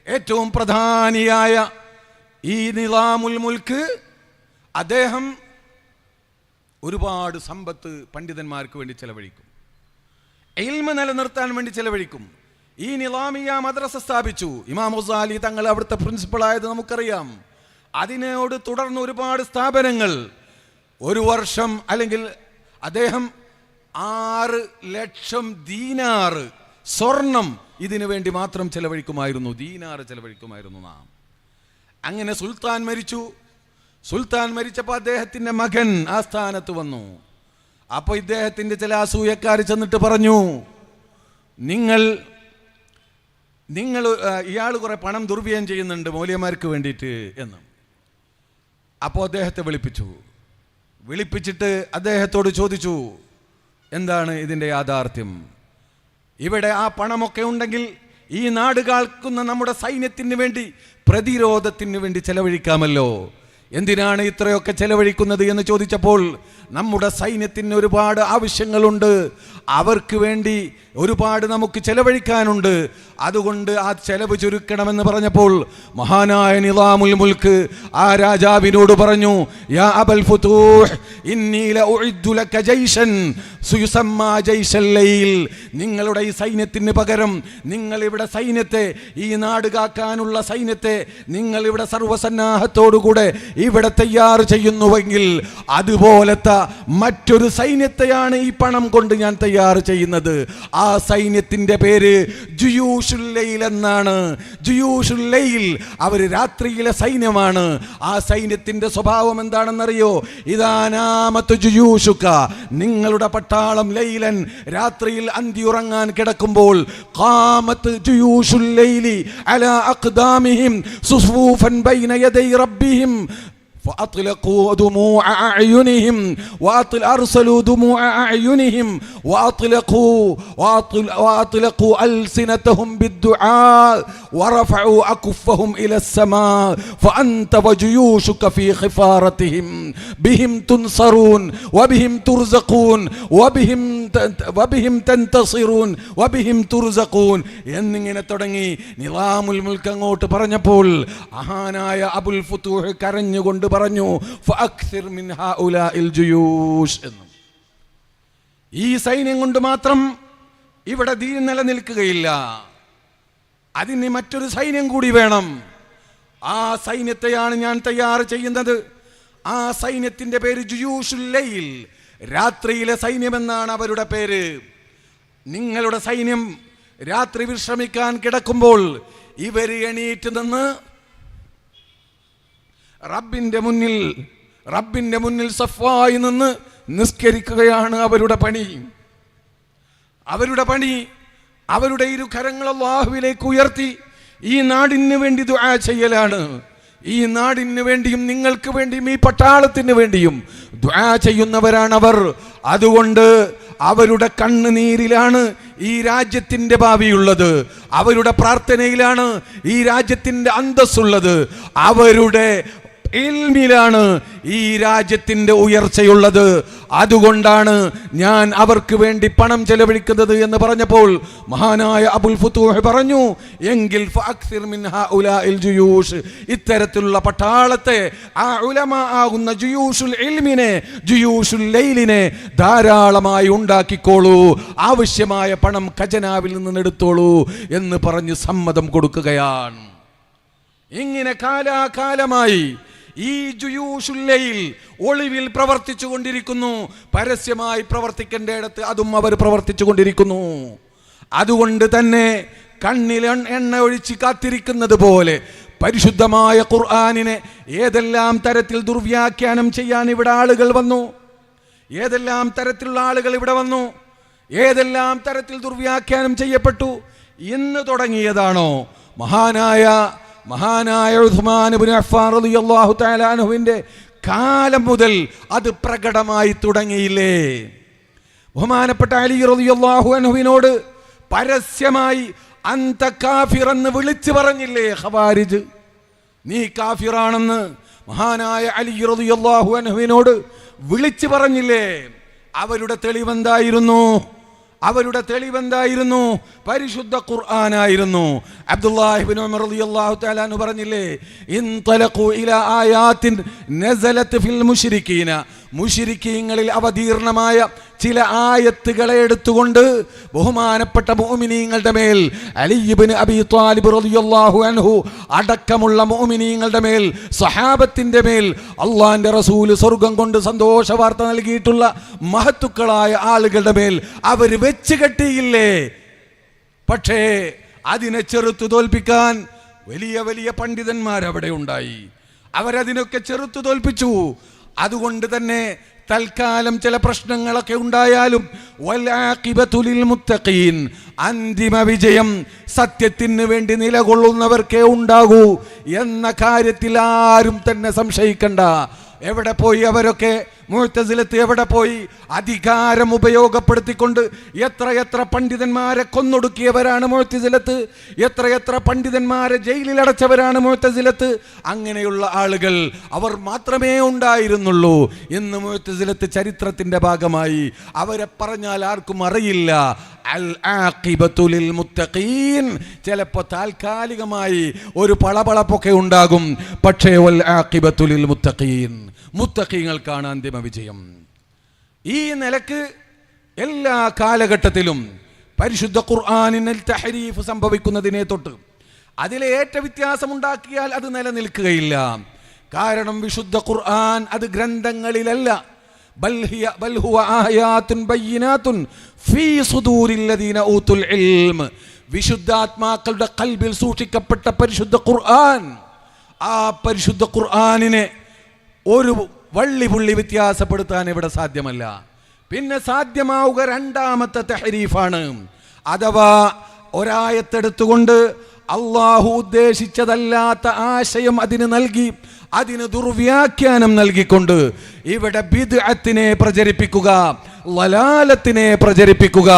ഏറ്റവും പ്രധാനിയായ ഈ നിസാമുൽ മുൽക്ക്, അദ്ദേഹം ഒരുപാട് സമ്പത്ത് പണ്ഡിതന്മാർക്ക് വേണ്ടി ചെലവഴിക്കും, ഇൽമ നിലനിർത്താൻ വേണ്ടി ചെലവഴിക്കും. ഈ നിസാമിയ മദ്രസ സ്ഥാപിച്ചു. ഇമാം ഗസാലി തങ്ങൾ അവിടുത്തെ പ്രിൻസിപ്പളായത് നമുക്കറിയാം. അതിനോട് തുടർന്ന് ഒരുപാട് സ്ഥാപനങ്ങൾ. ഒരു വർഷം അല്ലെങ്കിൽ അദ്ദേഹം 6 ലക്ഷം ദീനാറ് സ്വർണം ഇതിനു വേണ്ടി മാത്രം ചെലവഴിക്കുമായിരുന്നു, ദീനാറ് ചെലവഴിക്കുമായിരുന്നു നാം. അങ്ങനെ സുൽത്താൻ മരിച്ചു. സുൽത്താൻ മരിച്ചപ്പോൾ അദ്ദേഹത്തിൻ്റെ മകൻ ആ സ്ഥാനത്ത് വന്നു. അപ്പോൾ ഇദ്ദേഹത്തിൻ്റെ ചില അസൂയക്കാർ ചെന്നിട്ട് പറഞ്ഞു, നിങ്ങൾ ഇയാൾ കുറെ പണം ദുർവ്യയം ചെയ്യുന്നുണ്ട് മൗലവിമാർക്ക് വേണ്ടിയിട്ട് എന്ന്. അപ്പോൾ അദ്ദേഹത്തെ വിളിപ്പിച്ചിട്ട് അദ്ദേഹത്തോട് ചോദിച്ചു, എന്താണ് ഇതിൻ്റെ യാഥാർത്ഥ്യം? ഇവിടെ ആ പണമൊക്കെ ഉണ്ടെങ്കിൽ ഈ നാട് കാക്കുന്ന നമ്മുടെ സൈന്യത്തിന് വേണ്ടി, പ്രതിരോധത്തിന് വേണ്ടി ചെലവഴിക്കാമല്ലോ, എന്തിനാണ് ഇത്രയൊക്കെ ചെലവഴിക്കുന്നത് എന്ന് ചോദിച്ചപ്പോൾ, നമ്മുടെ സൈന്യത്തിന് ഒരുപാട് ആവശ്യങ്ങളുണ്ട്, അവർക്ക് വേണ്ടി ഒരുപാട് നമുക്ക് ചെലവഴിക്കാനുണ്ട്, അതുകൊണ്ട് ആ ചെലവ് ചുരുക്കണമെന്ന് പറഞ്ഞപ്പോൾ മഹാനായ നിസാമുൽ മുൽക്ക് ആ രാജാവിനോട് പറഞ്ഞു, യാ അബൽ ഫുതൂഹ് ഇന്നി ലഉഇദ്ദു ലക ജൈശൻ സുയുസമ്മാ ജൈശൽ ലൈൽ, നിങ്ങളുടെ ഈ സൈന്യത്തിന് പകരം നിങ്ങൾ ഇവിടെ സൈന്യത്തെ, ഈ നാട് കാക്കാനുള്ള സൈന്യത്തെ നിങ്ങൾ ഇവിടെ സർവ്വസന്നാഹത്തോടുകൂടെ ഇവിടെ തയ്യാർ ചെയ്യുന്നുവെങ്കിൽ അതുപോലത്തെ മറ്റൊരു സൈന്യത്തെയാണ് ഈ പണം കൊണ്ട് ഞാൻ തയ്യാർ ചെയ്യുന്നത്. ആ സൈന്യത്തിന്റെ പേര് ജുയൂഷുൽ ലൈൽ എന്നാണ്. ജുയൂഷുൽ ലൈൽ, അവർ രാത്രിയിലെ സൈന്യമാണ്. ആ സൈന്യത്തിന്റെ സ്വഭാവം എന്താണെന്നറിയോ? ഇദാനാമത്തു ജുയൂഷുക, നിങ്ങളുടെ പട്ടാളം ലൈലൻ, രാത്രിയിൽ അന്തിയുറങ്ങാൻ കിടക്കുമ്പോൾ, ഖാമത്ത് ജുയൂഷുൽ ലൈലി അലാ അഖ്ദാമിഹിം സുഫൂഫൻ ബൈന യദൈ റബ്ബിഹിം فأطلقوا دموع أعينهم وأرسلوا دموع أعينهم وأطلقوا ألسنتهم بالدعاء ورفعوا أكفهم إلى السماء فأنت وجيوشك في خفارتهم بهم تنصرون وبهم ترزقون وبهم تنتصرون وبهم ترزقون എന്നിങ്ങനെ തുടങ്ങി നിസാമുൽ മുൽക്ക് അങ്ങോട്ട് പറഞ്ഞപ്പോൾ മഹാനായ അബുൽ ഫുതൂഹ് കരഞ്ഞുകൊണ്ട് പറഞ്ഞു, ഫഅക്സിർ മിൻ ഹൗലാഇൽ ജുയൂഷ് എന്ന്. ഈ സൈന്യം കൊണ്ട് മാത്രം ഇവിടെ ദീൻ നിലനിൽക്കുകയില്ല, അതിന് മറ്റൊരു സൈന്യം കൂടി വേണം. ആ സൈന്യത്തെയാണ് ഞാൻ തയ്യാർ ചെയ്യുന്നത്. ആ സൈന്യത്തിന്റെ പേര് ജുയൂഷുൽ ലൈൽ, രാത്രിയിലെ സൈന്യമെന്നാണ് അവരുടെ പേര്. നിങ്ങളുടെ സൈന്യം രാത്രി വിശ്രമിക്കാൻ കിടക്കുമ്പോൾ ഇവർ എണീറ്റ് നിന്ന് റബ്ബിന്റെ മുന്നിൽ സഫായി നിന്ന് നിസ്കരിക്കുകയാണ് അവരുടെ പണി. അവരുടെ ഇരു കരങ്ങൾ അല്ലാഹുവിലേക്ക് ഉയർത്തി ഈ നാടിന് വേണ്ടി ദുആ ചെയ്യലാണ്. ഈ നാടിന് വേണ്ടിയും നിങ്ങൾക്ക് വേണ്ടിയും ഈ പട്ടാളത്തിന് വേണ്ടിയും ദുആ ചെയ്യുന്നവരാണവർ. അതുകൊണ്ട് അവരുടെ കണ്ണുനീരിലാണ് ഈ രാജ്യത്തിന്റെ ഭാവിയുള്ളത്. അവരുടെ പ്രാർത്ഥനയിലാണ് ഈ രാജ്യത്തിന്റെ അന്തസ്സുള്ളത്. അവരുടെ ഇൽമിലാണ് ഈ രാജ്യത്തിന്റെ ഉയർച്ചയുള്ളത്. അതുകൊണ്ടാണ് ഞാൻ അവർക്ക് വേണ്ടി പണം ചെലവഴിക്കുന്നത് എന്ന് പറഞ്ഞപ്പോൾ മഹാനായ അബുൽ ഫുതൂഹ് പറഞ്ഞു, എങ്കിൽ ഫഅക്സിർ മിൻ ഹഉലാഇൽ ജുയൂഷ്, ഇത്തരത്തിലുള്ള പട്ടാളത്തെ, ആ ഉലമാ ആകുന്ന ജുയൂഷുൽ ഇൽമിനെ, ജുയൂഷുൽ ലൈലിനെ ധാരാളമായി ഉണ്ടാക്കിക്കോളൂ, ആവശ്യമായ പണം ഖജനാവിൽ നിന്ന് എടുത്തോളൂ എന്ന് പറഞ്ഞ് സമ്മതം കൊടുക്കുകയാണ്. ഇങ്ങനെ കാലാകാലമായി ഈ ജുയൂഷുൽ ലൈൽ ഒളിവിൽ പ്രവർത്തിച്ചു കൊണ്ടിരിക്കുന്നു. പരസ്യമായി പ്രവർത്തിക്കേണ്ടിടത്ത് അതും അവർ പ്രവർത്തിച്ചു കൊണ്ടിരിക്കുന്നു. അതുകൊണ്ട് തന്നെ കണ്ണിൽ എണ്ണ ഒഴിച്ച് കാത്തിരിക്കുന്നത് പോലെ പരിശുദ്ധമായ ഖുർആനിനെ ഏതെല്ലാം തരത്തിൽ ദുർവ്യാഖ്യാനം ചെയ്യാൻ ഇവിടെ ആളുകൾ വന്നു, ഏതെല്ലാം തരത്തിലുള്ള ആളുകൾ ഇവിടെ വന്നു, ഏതെല്ലാം തരത്തിൽ ദുർവ്യാഖ്യാനം ചെയ്യപ്പെട്ടു. ഇന്ന് തുടങ്ങിയതാണോ? മഹാനായ ഉസ്മാൻ ഇബ്നു അഫ്ഫാൻ റളിയല്ലാഹു തആല അൻഹുവിന്റെ കാലം മുതൽ അത് പ്രകടമായി തുടങ്ങിയില്ലേ? ബഹുമാനപ്പെട്ട അലി റളിയല്ലാഹു അൻഹുവിനോട് പരസ്യമായി അന്ത കാഫിർ എന്ന് വിളിച്ചു പറഞ്ഞില്ലേ ഖവാരിജ്? നീ കാഫിറാണെന്ന് മഹാനായ അലി റളിയല്ലാഹു അൻഹുവിനോട് വിളിച്ചു പറഞ്ഞില്ലേ? അവരുടെ തെളിവെന്തായിരുന്നു? പരിശുദ്ധ ഖുർആനായിരുന്നു. അബ്ദുല്ലാഹി ഇബ്നു ഉമർ റളിയല്ലാഹു തആല അൻഹു പറഞ്ഞില്ലേ, ഇൻതലഖു ഇലാ ആയാത്തിൻ നസലത് ഫിൽ മുശ്രിക്കീന, മുശ്രിക്കീങ്ങളിൽ അവതീർണമായ ചില ആയത്തുകളെ എടുത്തുകൊണ്ട് ബഹുമാനപ്പെട്ട മുഅ്മിനീങ്ങളുടെ മേൽ, അലി ഇബ്നു അബീ ത്വാലിബ് റളിയല്ലാഹു അൻഹു അടക്കമുള്ള മുഅ്മിനീങ്ങളുടെ മേൽ, സഹാബത്തിന്റെ മേൽ അള്ളാഹിന്റെ റസൂൽ സ്വർഗം കൊണ്ട് സന്തോഷ വാർത്ത നൽകിയിട്ടുള്ള മഹത്തുക്കളായ ആളുകളുടെ മേൽ അവർ വെച്ച് കെട്ടിയില്ലേ? പക്ഷേ അതിനെ ചെറുത്തു തോൽപ്പിക്കാൻ വലിയ വലിയ പണ്ഡിതന്മാരവിടെ ഉണ്ടായി. അവരതിനൊക്കെ ചെറുത്തു തോൽപ്പിച്ചു. അതുകൊണ്ട് തന്നെ തൽക്കാലം ചില പ്രശ്നങ്ങളൊക്കെ ഉണ്ടായാലും വൽആഖിബതു ലിൽ മുത്തഖീൻ, അന്തിമ വിജയം സത്യത്തിന് വേണ്ടി നിലകൊള്ളുന്നവർക്കേ ഉണ്ടാകൂ എന്ന കാര്യത്തിൽ ആരും തന്നെ സംശയിക്കണ്ട. എവിടെ പോയി അവരൊക്കെ? മുഅ്തസിലത്ത് എവിടെ പോയി? അധികാരം ഉപയോഗപ്പെടുത്തിക്കൊണ്ട് എത്ര പണ്ഡിതന്മാരെ കൊന്നൊടുക്കിയവരാണ് മുഅ്തസിലത്ത്, എത്ര പണ്ഡിതന്മാരെ ജയിലിൽ അടച്ചവരാണ് മുഅ്തസിലത്ത്. അങ്ങനെയുള്ള ആളുകൾ അവർ മാത്രമേ ഉണ്ടായിരുന്നുള്ളൂ. ഇന്ന് മുഅ്തസിലത്ത് ചരിത്രത്തിന്റെ ഭാഗമായി. അവരെ പറഞ്ഞാൽ ആർക്കും അറിയില്ല. അൽ ആഖിബതു ലിൽ മുത്തഖീൻ, ചിലപ്പോൾ താൽക്കാലികമായി ഒരു പളപളപ്പൊക്കെ ഉണ്ടാകും. പക്ഷേ വൽ ആഖിബതു ലിൽ മുത്തഖീൻ, മുത്തഖീങ്ങൾക്കാണ് അന്തിമ വിജയം. ഈ നിലക്ക് എല്ലാ കാലഘട്ടത്തിലും പരിശുദ്ധ ഖുർആനിൽ തഹരീഫ് സംഭവിക്കുന്നതിനെ തൊട്ട് അതിലെ ഏറ്റ വ്യത്യാസമുണ്ടാക്കിയാൽ അത് നിലനിൽക്കുകയില്ല. കാരണം വിശുദ്ധ ഖുർആൻ അത് ഗ്രന്ഥങ്ങളിലല്ല, ബൽ ഹുവ ആയാത്തുൻ ബയ്യിനാത്തുൻ ഫീ സുദൂരിൽ ലദീന ഊതുൽ ഇൽം, വിശുദ്ധാത്മാക്കളുടെ ഖൽബിൽ സൂക്ഷിക്കപ്പെട്ട പരിശുദ്ധ ഖുർആൻ. ആ പരിശുദ്ധ ഖുർആനിനെ ഒരു വള്ളി പുള്ളി വ്യത്യാസപ്പെടുത്താൻ ഇവിടെ സാധ്യമല്ല. പിന്നെ സാധ്യമാവുക രണ്ടാമത്തെ തഹരീഫാണ്. അഥവാ ഒരായത്തെടുത്തുകൊണ്ട് അള്ളാഹു ഉദ്ദേശിച്ചതല്ലാത്ത ആശയം അതിന് നൽകി, അതിന് ദുർവ്യാഖ്യാനം നൽകിക്കൊണ്ട് ഇവിടെ ബിദ്അത്തിനെ പ്രചരിപ്പിക്കുക, ലലാലത്തിനെ പ്രചരിപ്പിക്കുക.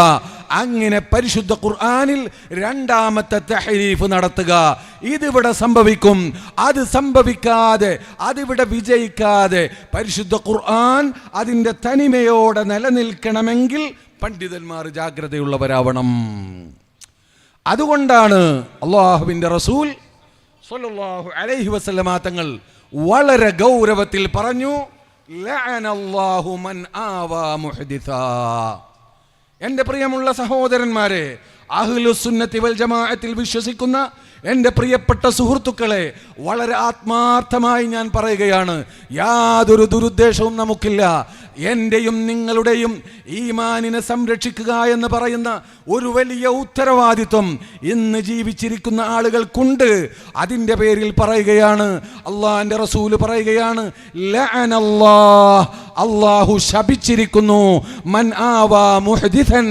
അങ്ങനെ പരിശുദ്ധ ഖുർആനിൽ രണ്ടാമത്തെ തഹരീഫ് നടത്തുക. ഇതിവിടെ സംഭവിക്കും. അത് സംഭവിക്കാതെ, അതിവിടെ വിജയിക്കാതെ പരിശുദ്ധ ഖുർആൻ അതിൻ്റെ തനിമയോടെ നിലനിൽക്കണമെങ്കിൽ പണ്ഡിതന്മാർ ജാഗ്രതയുള്ളവരാവണം. അതുകൊണ്ടാണ് അല്ലാഹുവിൻ്റെ റസൂൽ സ്വല്ലല്ലാഹു അലൈഹി വസല്ലമ തങ്ങൾ വളരെ ഗൗരവത്തിൽ പറഞ്ഞു, ലഅനല്ലാഹു മൻ ആവാ മുഹ്ദിസാ. എൻ്റെ പ്രിയമുള്ള സഹോദരന്മാരെ, അഹ്ലുസുന്നത്തി വൽ ജമാഅത്തിൽ വിശ്വസിക്കുന്ന എൻ്റെ പ്രിയപ്പെട്ട സുഹൃത്തുക്കളെ, വളരെ ആത്മാർത്ഥമായി ഞാൻ പറയുകയാണ്, യാതൊരു ദുരുദ്ദേശവും നമുക്കില്ല. എൻ്റെയും നിങ്ങളുടെയും ഈമാനിനെ സംരക്ഷിക്കുക എന്ന് പറയുന്ന ഒരു വലിയ ഉത്തരവാദിത്വം ഇന്ന് ജീവിച്ചിരിക്കുന്ന ആളുകൾക്കുണ്ട്. അതിൻ്റെ പേരിൽ പറയുകയാണ്, അള്ളാഹിൻ്റെ റസൂല് പറയുകയാണ്, ലഅനല്ലാഹ്, അള്ളാഹു ശപിച്ചിരിക്കുന്നു, മൻ ആവാ മുഹ്ദിസൻ,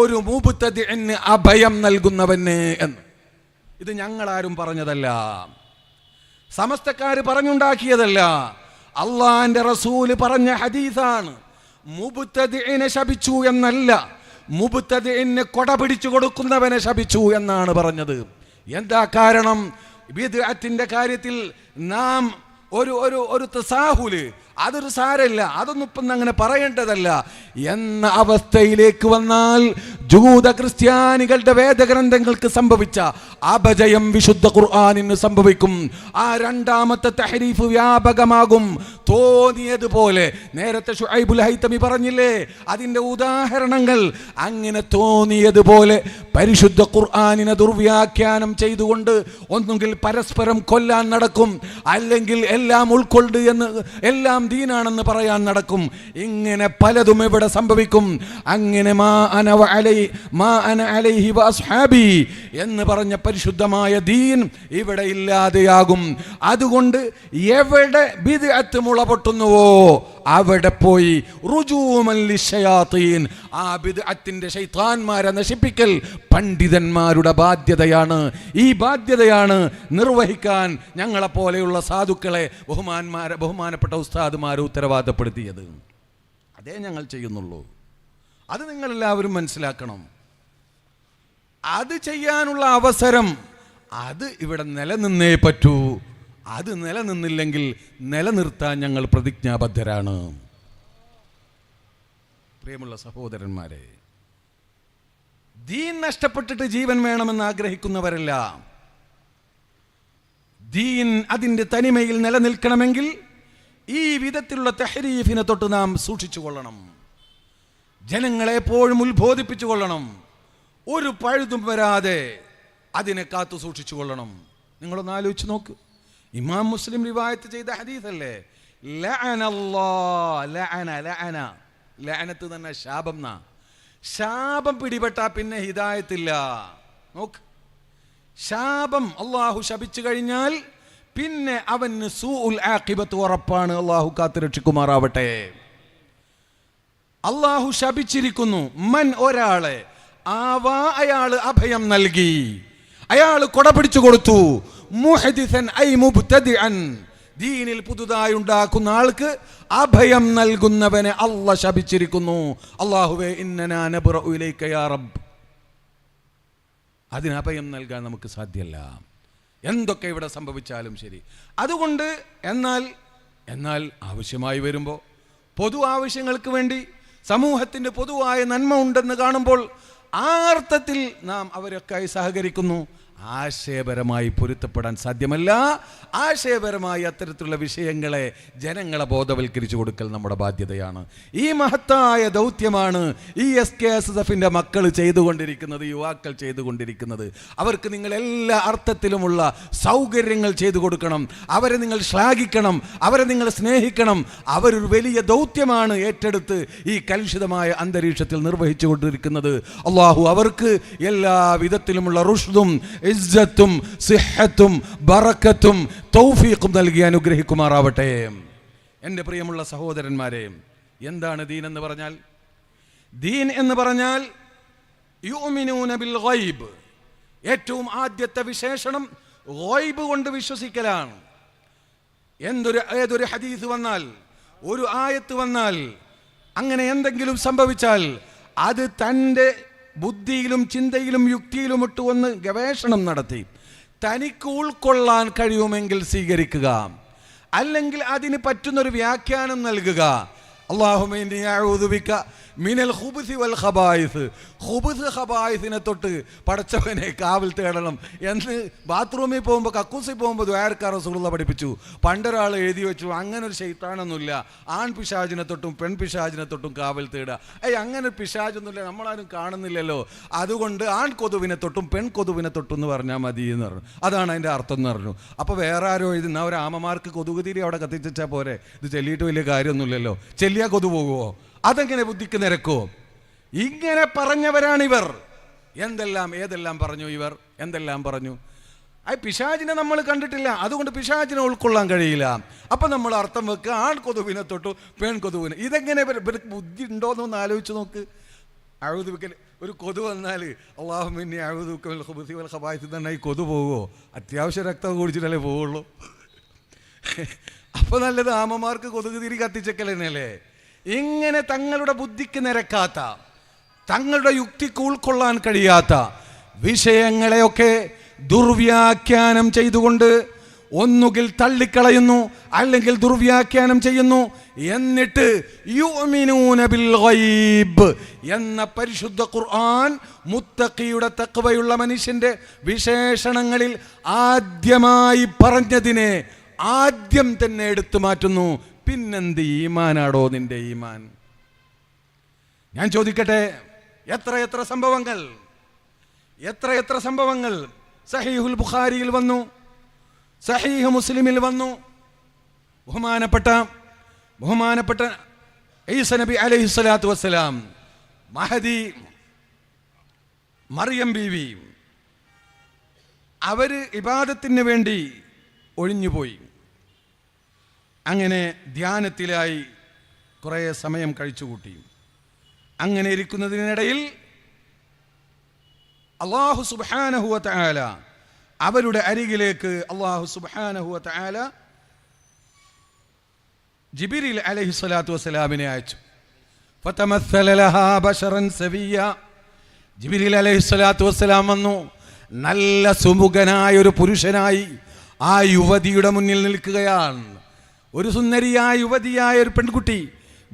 ഒരു മുബ്തദിഇന് അഭയം നൽകുന്നവന് എന്ന്. ഇത് ഞങ്ങളാരും പറഞ്ഞതല്ല, സമസ്തക്കാർ പറഞ്ഞുണ്ടാക്കിയതല്ല, അള്ളാഹിന്റെ റസൂല് പറഞ്ഞ ഹദീസാണ്. മുബ്തദിഇനെ ശപിച്ചു എന്നല്ല, മുബ്തദിഇനെ കൊട പിടിച്ചു കൊടുക്കുന്നവനെ ശപിച്ചു എന്നാണ് പറഞ്ഞത്. എന്താ കാരണം? ബിദ്അത്തിന്റെ കാര്യത്തിൽ നാം ഒരു ഒരു ഒരു തസാഹുല്, അതൊരു സാരമില്ല, അതൊന്നും ഇപ്പം അങ്ങനെ പറയേണ്ടതല്ല എന്ന അവസ്ഥയിലേക്ക് വന്നാൽ ജൂത ക്രിസ്ത്യാനികളുടെ വേദഗ്രന്ഥങ്ങൾക്ക് സംഭവിച്ച അപജയം വിശുദ്ധ ഖുർആനിന് സംഭവിക്കും. ആ രണ്ടാമത്തെ തഹരീഫ് വ്യാപകമാകും. തോന്നിയതുപോലെ നേരത്തെ ശുഐബുൽ ഹൈതമി പറഞ്ഞില്ലേ, അതിൻ്റെ ഉദാഹരണങ്ങൾ. അങ്ങനെ തോന്നിയതുപോലെ പരിശുദ്ധ ഖുർആനിനെ ദുർവ്യാഖ്യാനം ചെയ്തുകൊണ്ട് ഒന്നുകിൽ പരസ്പരം കൊല്ലാൻ നടക്കും, അല്ലെങ്കിൽ എല്ലാം ഉൾക്കൊള്ളു എന്ന്, എല്ലാം ദീനാണെന്ന് പറയാൻ നടക്കും. ഇങ്ങനെ പലതും ഇവിടെ സംഭവിക്കും. അങ്ങനെ മാ അന അലൈഹി വഅസ്ഹാബി എന്ന് പറഞ്ഞ പരിശുദ്ധമായ ദീൻ ഇവിടെ ഇല്ലാതെയാകും. അതുകൊണ്ട് എവിടെ ബിദ്അത്ത് മുളപൊട്ടുന്നുവോ അവിടെ പോയി റുജൂമൻ ലിശയാത്തീൻ, ആ ബിദ്അത്തിന്റെ ശൈത്താന്മാരെ നശിപ്പിക്കൽ പണ്ഡിതന്മാരുടെ ബാധ്യതയാണ്. ഈ ബാധ്യതയാണ് നിർവഹിക്കാൻ ഞങ്ങളെപ്പോലെയുള്ള സാധുക്കളെ ബഹുമാനപ്പെട്ട ഉസ്താദുമാരെ ഉത്തരവാദപ്പെടുത്തിയത്. അതേ ഞങ്ങൾ ചെയ്യുന്നുള്ളൂ. അത് നിങ്ങളെല്ലാവരും മനസ്സിലാക്കണം. അത് ചെയ്യാനുള്ള അവസരം അത് ഇവിടെ നിലനിന്നേ പറ്റൂ. അത് നിലനിന്നില്ലെങ്കിൽ നിലനിർത്താൻ ഞങ്ങൾ പ്രതിജ്ഞാബദ്ധരാണ്. പ്രിയമുള്ള സഹോദരന്മാരെ, ദീൻ നഷ്ടപ്പെട്ടിട്ട് ജീവൻ വേണമെന്ന് ആഗ്രഹിക്കുന്നവരല്ല. ദീൻ അതിൻ്റെ തനിമയിൽ നിലനിൽക്കണമെങ്കിൽ ഈ വിധത്തിലുള്ള തഹരീഫിനെ തൊട്ട് നാം സൂക്ഷിച്ചു കൊള്ളണം. ജനങ്ങളെ എപ്പോഴും ഉത്ബോധിപ്പിച്ചു കൊള്ളണം. ഒരു പഴുതും വരാതെ അതിനെ കാത്തു സൂക്ഷിച്ചു കൊള്ളണം. നിങ്ങളൊന്ന് ആലോചിച്ച് നോക്ക്. ഇമാം മുസ്ലിം റിവായത്ത് ചെയ്ത ഹദീസല്ലേ, ലഅനത്ത് തന്നെ ശാപം. ശാപം പിടിപെട്ടാ പിന്നെ ഹിദായത്തില്ല. നോക്ക്, ശാപം അള്ളാഹു ശപിച്ചു കഴിഞ്ഞാൽ പിന്നെ അവന് സൂഉൽ ആഖിബത്ത് ഉറപ്പാണ്. അള്ളാഹു കാത്തുരക്ഷിക്കുമാറാവട്ടെ. അള്ളാഹു ശപിച്ചിരിക്കുന്നു. മൻ, ഒരാളെ, ആവാ അയാള് അഭയം നൽകി, അയാൾ കൊട പിടിച്ചു കൊടുത്തു. മുഹദിസൻ ഐ മുബ്തദിഅൻ, ദീനിൽ പുതുതായി ഉണ്ടാക്കുന്ന ആൾക്ക് അഭയം നൽകുന്നവനെ അള്ളാഹ് ശപിച്ചിരിക്കുന്നു. അല്ലാഹുവേ ഇന്നനാ നബ്റഉ ഇലൈക യാ റബ്ബ്. അതിന് അഭയം നൽകാൻ നമുക്ക് സാധ്യമല്ല, എന്തൊക്കെ ഇവിടെ സംഭവിച്ചാലും ശരി. അതുകൊണ്ട് എന്നാൽ ആവശ്യമായി വരുമ്പോൾ, പൊതു ആവശ്യങ്ങൾക്ക് വേണ്ടി സമൂഹത്തിൻ്റെ പൊതുവായ നന്മ ഉണ്ടെന്ന് കാണുമ്പോൾ ആ അർത്ഥത്തിൽ നാം അവരൊക്കെയായി സഹകരിക്കുന്നു. ആശയപരമായി പൊരുത്തപ്പെടാൻ സാധ്യമല്ല. ആശയപരമായി അത്തരത്തിലുള്ള വിഷയങ്ങളെ ജനങ്ങളെ ബോധവൽക്കരിച്ചു കൊടുക്കൽ നമ്മുടെ ബാധ്യതയാണ്. ഈ മഹത്തായ ദൗത്യമാണ് ഈ SKSSFന്റെ മക്കൾ ചെയ്തുകൊണ്ടിരിക്കുന്നത്, യുവാക്കൾ ചെയ്തുകൊണ്ടിരിക്കുന്നത്. അവർക്ക് നിങ്ങൾ എല്ലാ അർത്ഥത്തിലുമുള്ള സൗകര്യങ്ങൾ ചെയ്തു കൊടുക്കണം. അവരെ നിങ്ങൾ ശ്ലാഘിക്കണം, അവരെ നിങ്ങൾ സ്നേഹിക്കണം. അവരൊരു വലിയ ദൗത്യമാണ് ഏറ്റെടുത്ത് ഈ കലുഷിതമായ അന്തരീക്ഷത്തിൽ നിർവഹിച്ചു കൊണ്ടിരിക്കുന്നത്. അള്ളാഹു അവർക്ക് എല്ലാ വിധത്തിലുമുള്ള റുഷ്ദും ഇസ്സത്തും സിഹത്തും ബറക്കത്തും തൗഫീഖും നൽകി അനുഗ്രഹിക്കുമാറാവട്ടെ. എൻ്റെ പ്രിയമുള്ള സഹോദരന്മാരെ, എന്താണ് ദീൻ എന്ന് പറഞ്ഞാൽ? ദീൻ എന്ന് പറഞ്ഞാൽ യുഅ്മിനൂന ബിൽ ഗൈബ്. ഏറ്റവും ആദ്യത്തെ വിശേഷണം ഗൈബ് കൊണ്ട് വിശ്വസിക്കലാണ്. ഏതൊരു ഹദീസ് വന്നാൽ, ഒരു ആയത്ത് വന്നാൽ, അങ്ങനെ എന്തെങ്കിലും സംഭവിച്ചാൽ അത് തൻ്റെ ബുദ്ധിയിലും ചിന്തയിലും യുക്തിയിലും ഇട്ട് ഒന്ന് ഗവേഷണം നടത്തി തനിക്ക് ഉൾക്കൊള്ളാൻ കഴിയുമെങ്കിൽ സ്വീകരിക്കുക, അല്ലെങ്കിൽ അതിന് പറ്റുന്നൊരു വ്യാഖ്യാനം നൽകുക. അല്ലാഹുമ്മ ഇന്നി അഊദു ബിക മിനൽ ഖുബുസി വൽ ഖബായിസ്. ഖുബുസ് ഖബായിസിനെ തൊട്ട് പടച്ചവനെ കാവൽ തേടണം എന്ന് ബാത്റൂമിൽ പോകുമ്പോൾ, കക്കൂസിൽ പോകുമ്പോൾ ദുആർക്കാ റസൂലുള്ളാഹി പഠിപ്പിച്ചു. പണ്ടൊരാൾ എഴുതി വെച്ചു, അങ്ങനെ ഒരു ശൈത്താനൊന്നുമില്ല, ആൺ പിശാചിനെ തൊട്ടും പെൺ പിശാചിനെ തൊട്ടും കാവൽ തേടുക. അങ്ങനെ ഒരു പിശാചൊന്നുമില്ല, നമ്മളാരും കാണുന്നില്ലല്ലോ, അതുകൊണ്ട് ആൺ കൊതുവിനെ തൊട്ടും പെൺ കൊതുവിനെ തൊട്ടും എന്ന് പറഞ്ഞാൽ മതി എന്ന് പറഞ്ഞു. അതാണ് അതിൻ്റെ അർത്ഥം എന്ന് പറഞ്ഞു. അപ്പോൾ വേറെ ആരോ എഴുതുന്ന ഒരു ആമമാർക്ക് കൊതുക് തിരി അവിടെ കത്തിച്ചാൽ പോരെ, ഇത് ചെല്ലിയിട്ട് വലിയ കാര്യമൊന്നുമില്ലല്ലോ, ചെല്ലിയാൽ കൊതു പോകുമോ? അതെങ്ങനെ ബുദ്ധിക്ക് നിരക്കുമോ? ഇങ്ങനെ പറഞ്ഞവരാണിവർ. ഏതെല്ലാം പറഞ്ഞു ഇവർ, എന്തെല്ലാം പറഞ്ഞു. പിശാചിനെ നമ്മൾ കണ്ടിട്ടില്ല, അതുകൊണ്ട് പിശാചിനെ ഉൾക്കൊള്ളാൻ കഴിയില്ല. അപ്പം നമ്മൾ അർത്ഥം വെക്കുക ആൺ കൊതുവിനെ തൊട്ടു പെൺ കൊതുവിനെ. ഇതെങ്ങനെ ഇവർക്ക് ബുദ്ധി ഉണ്ടോയെന്നൊന്ന് ആലോചിച്ച് നോക്ക്. അഴുതുവിക്കൽ ഒരു കൊതു വന്നാൽ അല്ലാഹുമ്മ ഇന്നി അഊദു ബിക മിനൽ ഖുബുസി വൽ ഖബായിസ് തന്നെ ഈ കൊതു പോകുമോ? അത്യാവശ്യം രക്തം കുടിച്ചിട്ടല്ലേ പോവുള്ളൂ. അപ്പോൾ നല്ലത് ആമമാർക്ക് കൊതുക് തിരി കത്തിച്ചേക്കൽ തന്നെയല്ലേ. ഇങ്ങനെ തങ്ങളുടെ ബുദ്ധിക്ക് നിരക്കാത്ത, തങ്ങളുടെ യുക്തിക്ക് ഉൾക്കൊള്ളാൻ കഴിയാത്ത വിഷയങ്ങളെയൊക്കെ ദുർവ്യാഖ്യാനം ചെയ്തുകൊണ്ട് ഒന്നുകിൽ തള്ളിക്കളയുന്നു, അല്ലെങ്കിൽ ദുർവ്യാഖ്യാനം ചെയ്യുന്നു. എന്നിട്ട് യുഅ്മിനൂന ബിൽ ഗൈബ് എന്ന പരിശുദ്ധ ഖുർആൻ മുത്തഖിയുടെ തഖ്വയുള്ള മനുഷ്യന്റെ വിശേഷണങ്ങളിൽ ആദ്യമായി പറഞ്ഞതിനെ ആദ്യം തന്നെ എടുത്തു മാറ്റുന്നു. പിന്നെന്ത് ഈമാനാടോ നിന്റെ ഈമാൻ? ഞാൻ ചോദിക്കട്ടെ, എത്ര സംഭവങ്ങൾ സഹീഹുൽ ബുഖാരിയിൽ വന്നു, സഹീഹ് മുസ്ലിമിൽ വന്നു. ബഹുമാനപ്പെട്ട ഈസ നബി അലൈഹിസ്സലാത്തു വസ്സലാം, മഹദി, മറിയം ബീവി, അവര് ഇബാദത്തിന് വേണ്ടി ഒഴിഞ്ഞുപോയി. അങ്ങനെ ധ്യാനത്തിലായി കുറേ സമയം കഴിച്ചുകൂട്ടി. അങ്ങനെ ഇരിക്കുന്നതിനിടയിൽ അല്ലാഹു സുബ്ഹാനഹു വ തആല അവരുടെ അരികിലേക്ക് ജിബ്രീൽ അലൈഹിസ്സലാത്തു വസ്സലാമിനെ അയച്ചു. ഫതമസ്സല ലഹാ ബശറൻ സവിയ്യ. ജിബ്രീൽ അലൈഹിസ്സലാത്തു വസ്സലാം വന്നു. നല്ല സുമുഖനായ ഒരു പുരുഷനായി ആ യുവതിയുടെ മുന്നിൽ നിൽക്കുകയാണ്. ഒരു സുന്ദരിയായ യുവതിയായ ഒരു പെൺകുട്ടി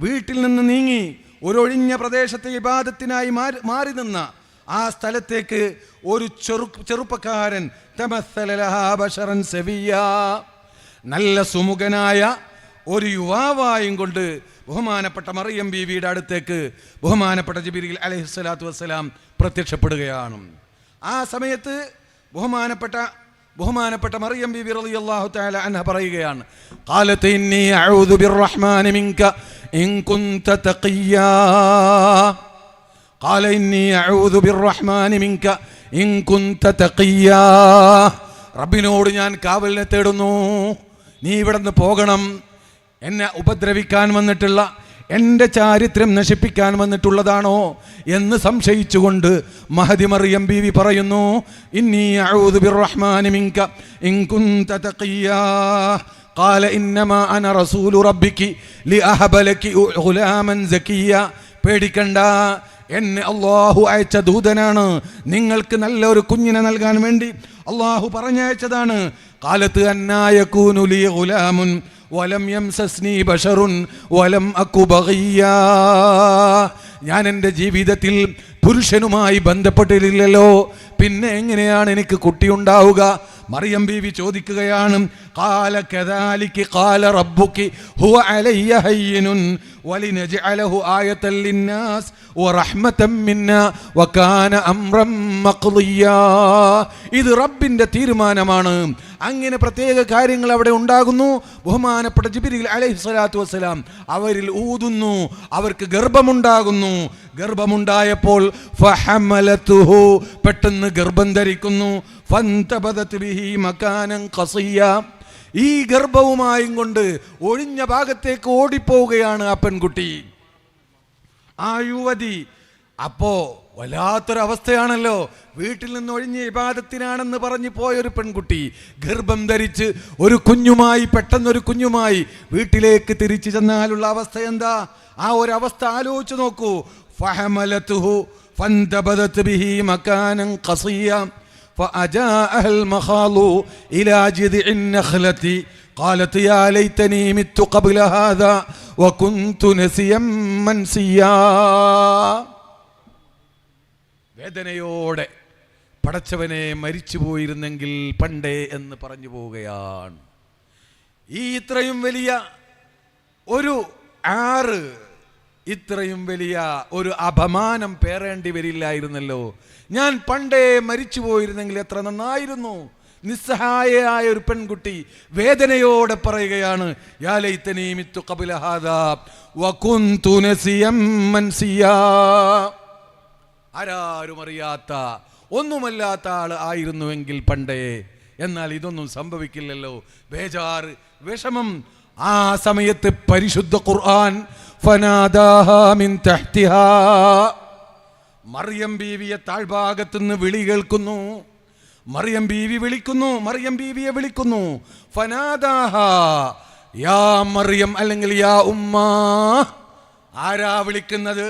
വീട്ടിൽ നിന്ന് നീങ്ങി ഒരൊഴിഞ്ഞ പ്രദേശത്തെ ഇബാദത്തിനായി മാറി നിന്ന ആ സ്ഥലത്തേക്ക് ഒരു ചെറുപ്പക്കാരൻ നല്ല സുമുഖനായ ഒരു യുവാവായും കൊണ്ട് ബഹുമാനപ്പെട്ട മറിയം ബീവിയുടെ അടുത്തേക്ക് ബഹുമാനപ്പെട്ട ജിബ്രീൽ അലൈഹിസ്സലാത്തു വസ്സലാം പ്രത്യക്ഷപ്പെടുകയാണ്. ആ സമയത്ത് ബഹുമാനപ്പെട്ട മറിയം ബീവി റളിയല്ലാഹു തആല അൻഹ പറയുകയാണ്, ഖാലത് ഇന്നി അഊദു ബിർറഹ്മാനി മിൻക ഇൻ കുൻത തഖിയ്യാ. ഖാല ഇന്നി അഊദു ബിർറഹ്മാനി മിൻക ഇൻ കുൻത തഖിയ്യാ. റബ്ബിനോട് ഞാൻ കാവലിനെ തേടുന്നു, നീ ഇവിടുന്ന് പോകണം. എന്നെ ഉപദ്രവിക്കാൻ വന്നിട്ടുള്ള, എൻ്റെ ചാരിത്രം നശിപ്പിക്കാൻ വന്നിട്ടുള്ളതാണോ എന്ന് സംശയിച്ചുകൊണ്ട് മഹദി മറിയം ബീവി പറയുന്നു, ഇന്നി അഊദു ബിർറഹ്മാനി മിൻക ഇൻ കുൻത തഖിയ്യാ. ഖാല ഇന്നമാ അന റസൂലു റബ്ബികി ലിഅഹബ ലകി ഗുലാമൻ സകിയ്യ. പേടിക്കണ്ട, എന്നെ അല്ലാഹു അയച്ച ദൂതനാണ്, നിങ്ങൾക്ക് നല്ലൊരു കുഞ്ഞിനെ നൽകാൻ വേണ്ടി അല്ലാഹു പറഞ്ഞയച്ചതാണ്. ഖാലത്ത് അന്നാ യകൂനു ലി ഗുലാമുൻ വലം യംസസ്നി ബശറുൻ വലം അകു ബഗിയ്യാ. ഞാൻ എൻ്റെ ജീവിതത്തിൽ പുരുഷനുമായി ബന്ധപ്പെട്ടിട്ടില്ലല്ലോ, പിന്നെ എങ്ങനെയാണ് എനിക്ക് കുട്ടിയുണ്ടാവുക? മറിയം ബീവി ചോദിക്കുകയാണ്, ഖാല കദാലിക ഖാല റബ്ബുകി ഹുവ അലയ്യ ഹയ്യിനുൻ വലിനജ്അലഹു ആയതൻ ലിന്നാസ് വറഹ്മതൻ മിന്നാ വകാന അംറൻ മഖ്ദിയ്യാ. ഇത് റബ്ബിന്റെ തീരുമാനമാണ്. അങ്ങനെ പ്രത്യേക കാര്യങ്ങൾ അവിടെ ഉണ്ടാകുന്നു. ബഹുമാനപ്പെട്ട ജിബ്രീൽ അലൈഹിസ്സലാത്തു വസ്സലാം അവരിൽ ഊതുന്നു, അവർക്ക് ഗർഭമുണ്ടാകുന്നു. ഗർഭമുണ്ടായപ്പോൾ ഫഹമലതുഹു, പെട്ടെന്ന് ഗർഭം ധരിക്കുന്നു. ഫന്തബദത് ബിഹി മകാനൻ ഖസിയ്യ. ഈ ഗർഭവുമായും കൊണ്ട് ഒഴിഞ്ഞ ഭാഗത്തേക്ക് ഓടിപ്പോവുകയാണ് ആ പെൺകുട്ടി, ആ യുവതി. അപ്പോ വല്ലാത്തൊരവസ്ഥയാണല്ലോ. വീട്ടിൽ നിന്ന് ഒഴിഞ്ഞ ഇബാദത്തിനാണെന്ന് പറഞ്ഞു പോയൊരു പെൺകുട്ടി ഗർഭം ധരിച്ച് ഒരു കുഞ്ഞുമായി, പെട്ടെന്നൊരു കുഞ്ഞുമായി വീട്ടിലേക്ക് തിരിച്ചു ചെന്നാലുള്ള അവസ്ഥ എന്താ? ആ ഒരു അവസ്ഥ ആലോചിച്ച് നോക്കൂ. ഫഹമലതുഹു ഫന്തബദത് ബിഹി മകാനൻ ഖസിയ്യ فأجاءها المخاض إلى جذع النخلة قالت يا ليتني مت قبل هذا وكنت نسيا منسيا. വേദനയോടെ പടച്ചവനെ മരിച്ചു പോയിരുന്നെങ്കിൽ പണ്ടേ എന്ന് പറഞ്ഞു പോവുകയാണ്. ഈ ഇത്രയും വലിയ ഒരു ഇത്രയും വലിയ ഒരു അപമാനം പേറേണ്ടി വരില്ലായിരുന്നല്ലോ. ഞാൻ പണ്ടേ മരിച്ചു പോയിരുന്നെങ്കിൽ എത്ര നന്നായിരുന്നു. നിസ്സഹായയായ ഒരു പെൺകുട്ടി വേദനയോടെ പറയുകയാണ്, യാ ലൈതനീ മിത്തു ഖബ്ല ഹാദാ വകുന്തു നസിയം മൻസിയാ. ആരും അറിയാത്ത, ഒന്നുമല്ലാത്ത ആള് ആയിരുന്നുവെങ്കിൽ പണ്ടേ. എന്നാൽ ഇതൊന്നും സംഭവിക്കില്ലല്ലോ. ബേജാറ്, വിഷമം. ആ സമയത്ത് പരിശുദ്ധ ഖുർആൻ ഫനാദാഹാ മിൻ തഹ്തിഹാ, മറിയം ബീവിയെ താഴ്ഭാഗത്തുനിന്ന് വിളി കേൾക്കുന്നു. മറിയം ബീവി വിളിക്കുന്നു, മറിയം ബീവിയെ വിളിക്കുന്നു. ഫനാദാഹാ യാ മറിയം, അല്ലെങ്കിൽ യാ ഉമ്മാ. ആരാ വിളിക്കുന്നത്?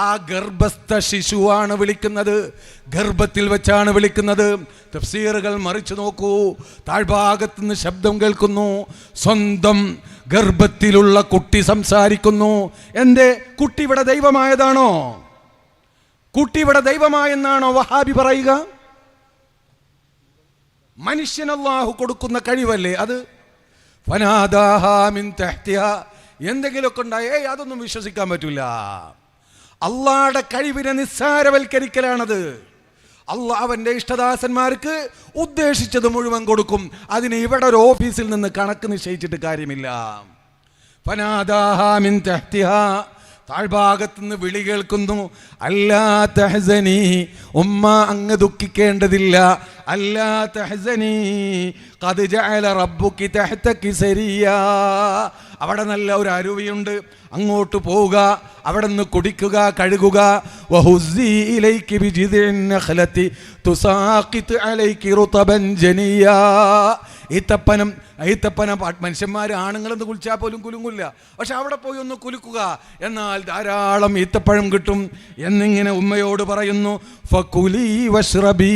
ആ ഗർഭസ്ഥ ശിശുവാണ് വിളിക്കുന്നത്, ഗർഭത്തിൽ വെച്ചാണ് വിളിക്കുന്നത്. തഫ്സീറുകൾ മറിച്ചു നോക്കൂ. താഴ്ഭാഗത്തു നിന്ന് ശബ്ദം കേൾക്കുന്നു, സ്വന്തം ഗർഭത്തിലുള്ള കുട്ടി സംസാരിക്കുന്നു. എന്തേ? കുട്ടി ഇവിടെ ദൈവമായതാണോ? കുട്ടി ഇവിടെ ദൈവമായെന്നാണോ വഹാബി പറയുക? മനുഷ്യൻ അല്ലാഹു കൊടുക്കുന്ന കഴിവല്ലേ അത്? ഫനാദാഹാ മിൻ തഹ്തിഹാ, എന്തെങ്കിലുമൊക്കെ ഉണ്ടായേ അതൊന്നും വിശ്വസിക്കാൻ പറ്റില്ല. അള്ളാഹുടെ കഴിവിനെ നിസ്സാരവൽക്കരിക്കലാണത്. അള്ളാഹ് അവൻ്റെ ഇഷ്ടദാസന്മാർക്ക് ഉദ്ദേശിച്ചത് മുഴുവൻ കൊടുക്കും. അതിന് ഇവിടെ ഒരു ഓഫീസിൽ നിന്ന് കണക്ക് നിശ്ചയിച്ചിട്ട് കാര്യമില്ല. ഫനാദാഹാ മിൻ തഹ്തിഹാ, താഴ്ഭാഗത്തു നിന്ന് വിളി കേൾക്കുന്നു. അല്ലാ തഹ്സനി, ഉമ്മ അങ്ങ് ദുഃഖിക്കേണ്ടതില്ല. അല്ലാ തഹ്സനി ഖദ് ജഅല റബ്ബുകി തഹ്തകി സരിയാ, അവിടെ നല്ല ഒരു അരുവിയുണ്ട്, അങ്ങോട്ട് പോവുക, അവിടെ നിന്ന് കുടിക്കുക, കഴുകുക. വഹുസ്സി ഇലൈകി ബിജിദിൻ നഖലതി തുസാഖിത് അലൈകി റുതബൻ ജനിയാ. ഈത്തപ്പനം മനുഷ്യന്മാർ ആണുങ്ങളെന്ന് കുളിച്ചാൽ പോലും കുലുങ്ങില്ല, പക്ഷെ അവിടെ പോയി ഒന്ന് കുലുക്കുക, എന്നാൽ ധാരാളം ഈത്തപ്പഴം കിട്ടും എന്നിങ്ങനെ ഉമ്മയോട് പറയുന്നു. ഫകുലി വഷ്റബി,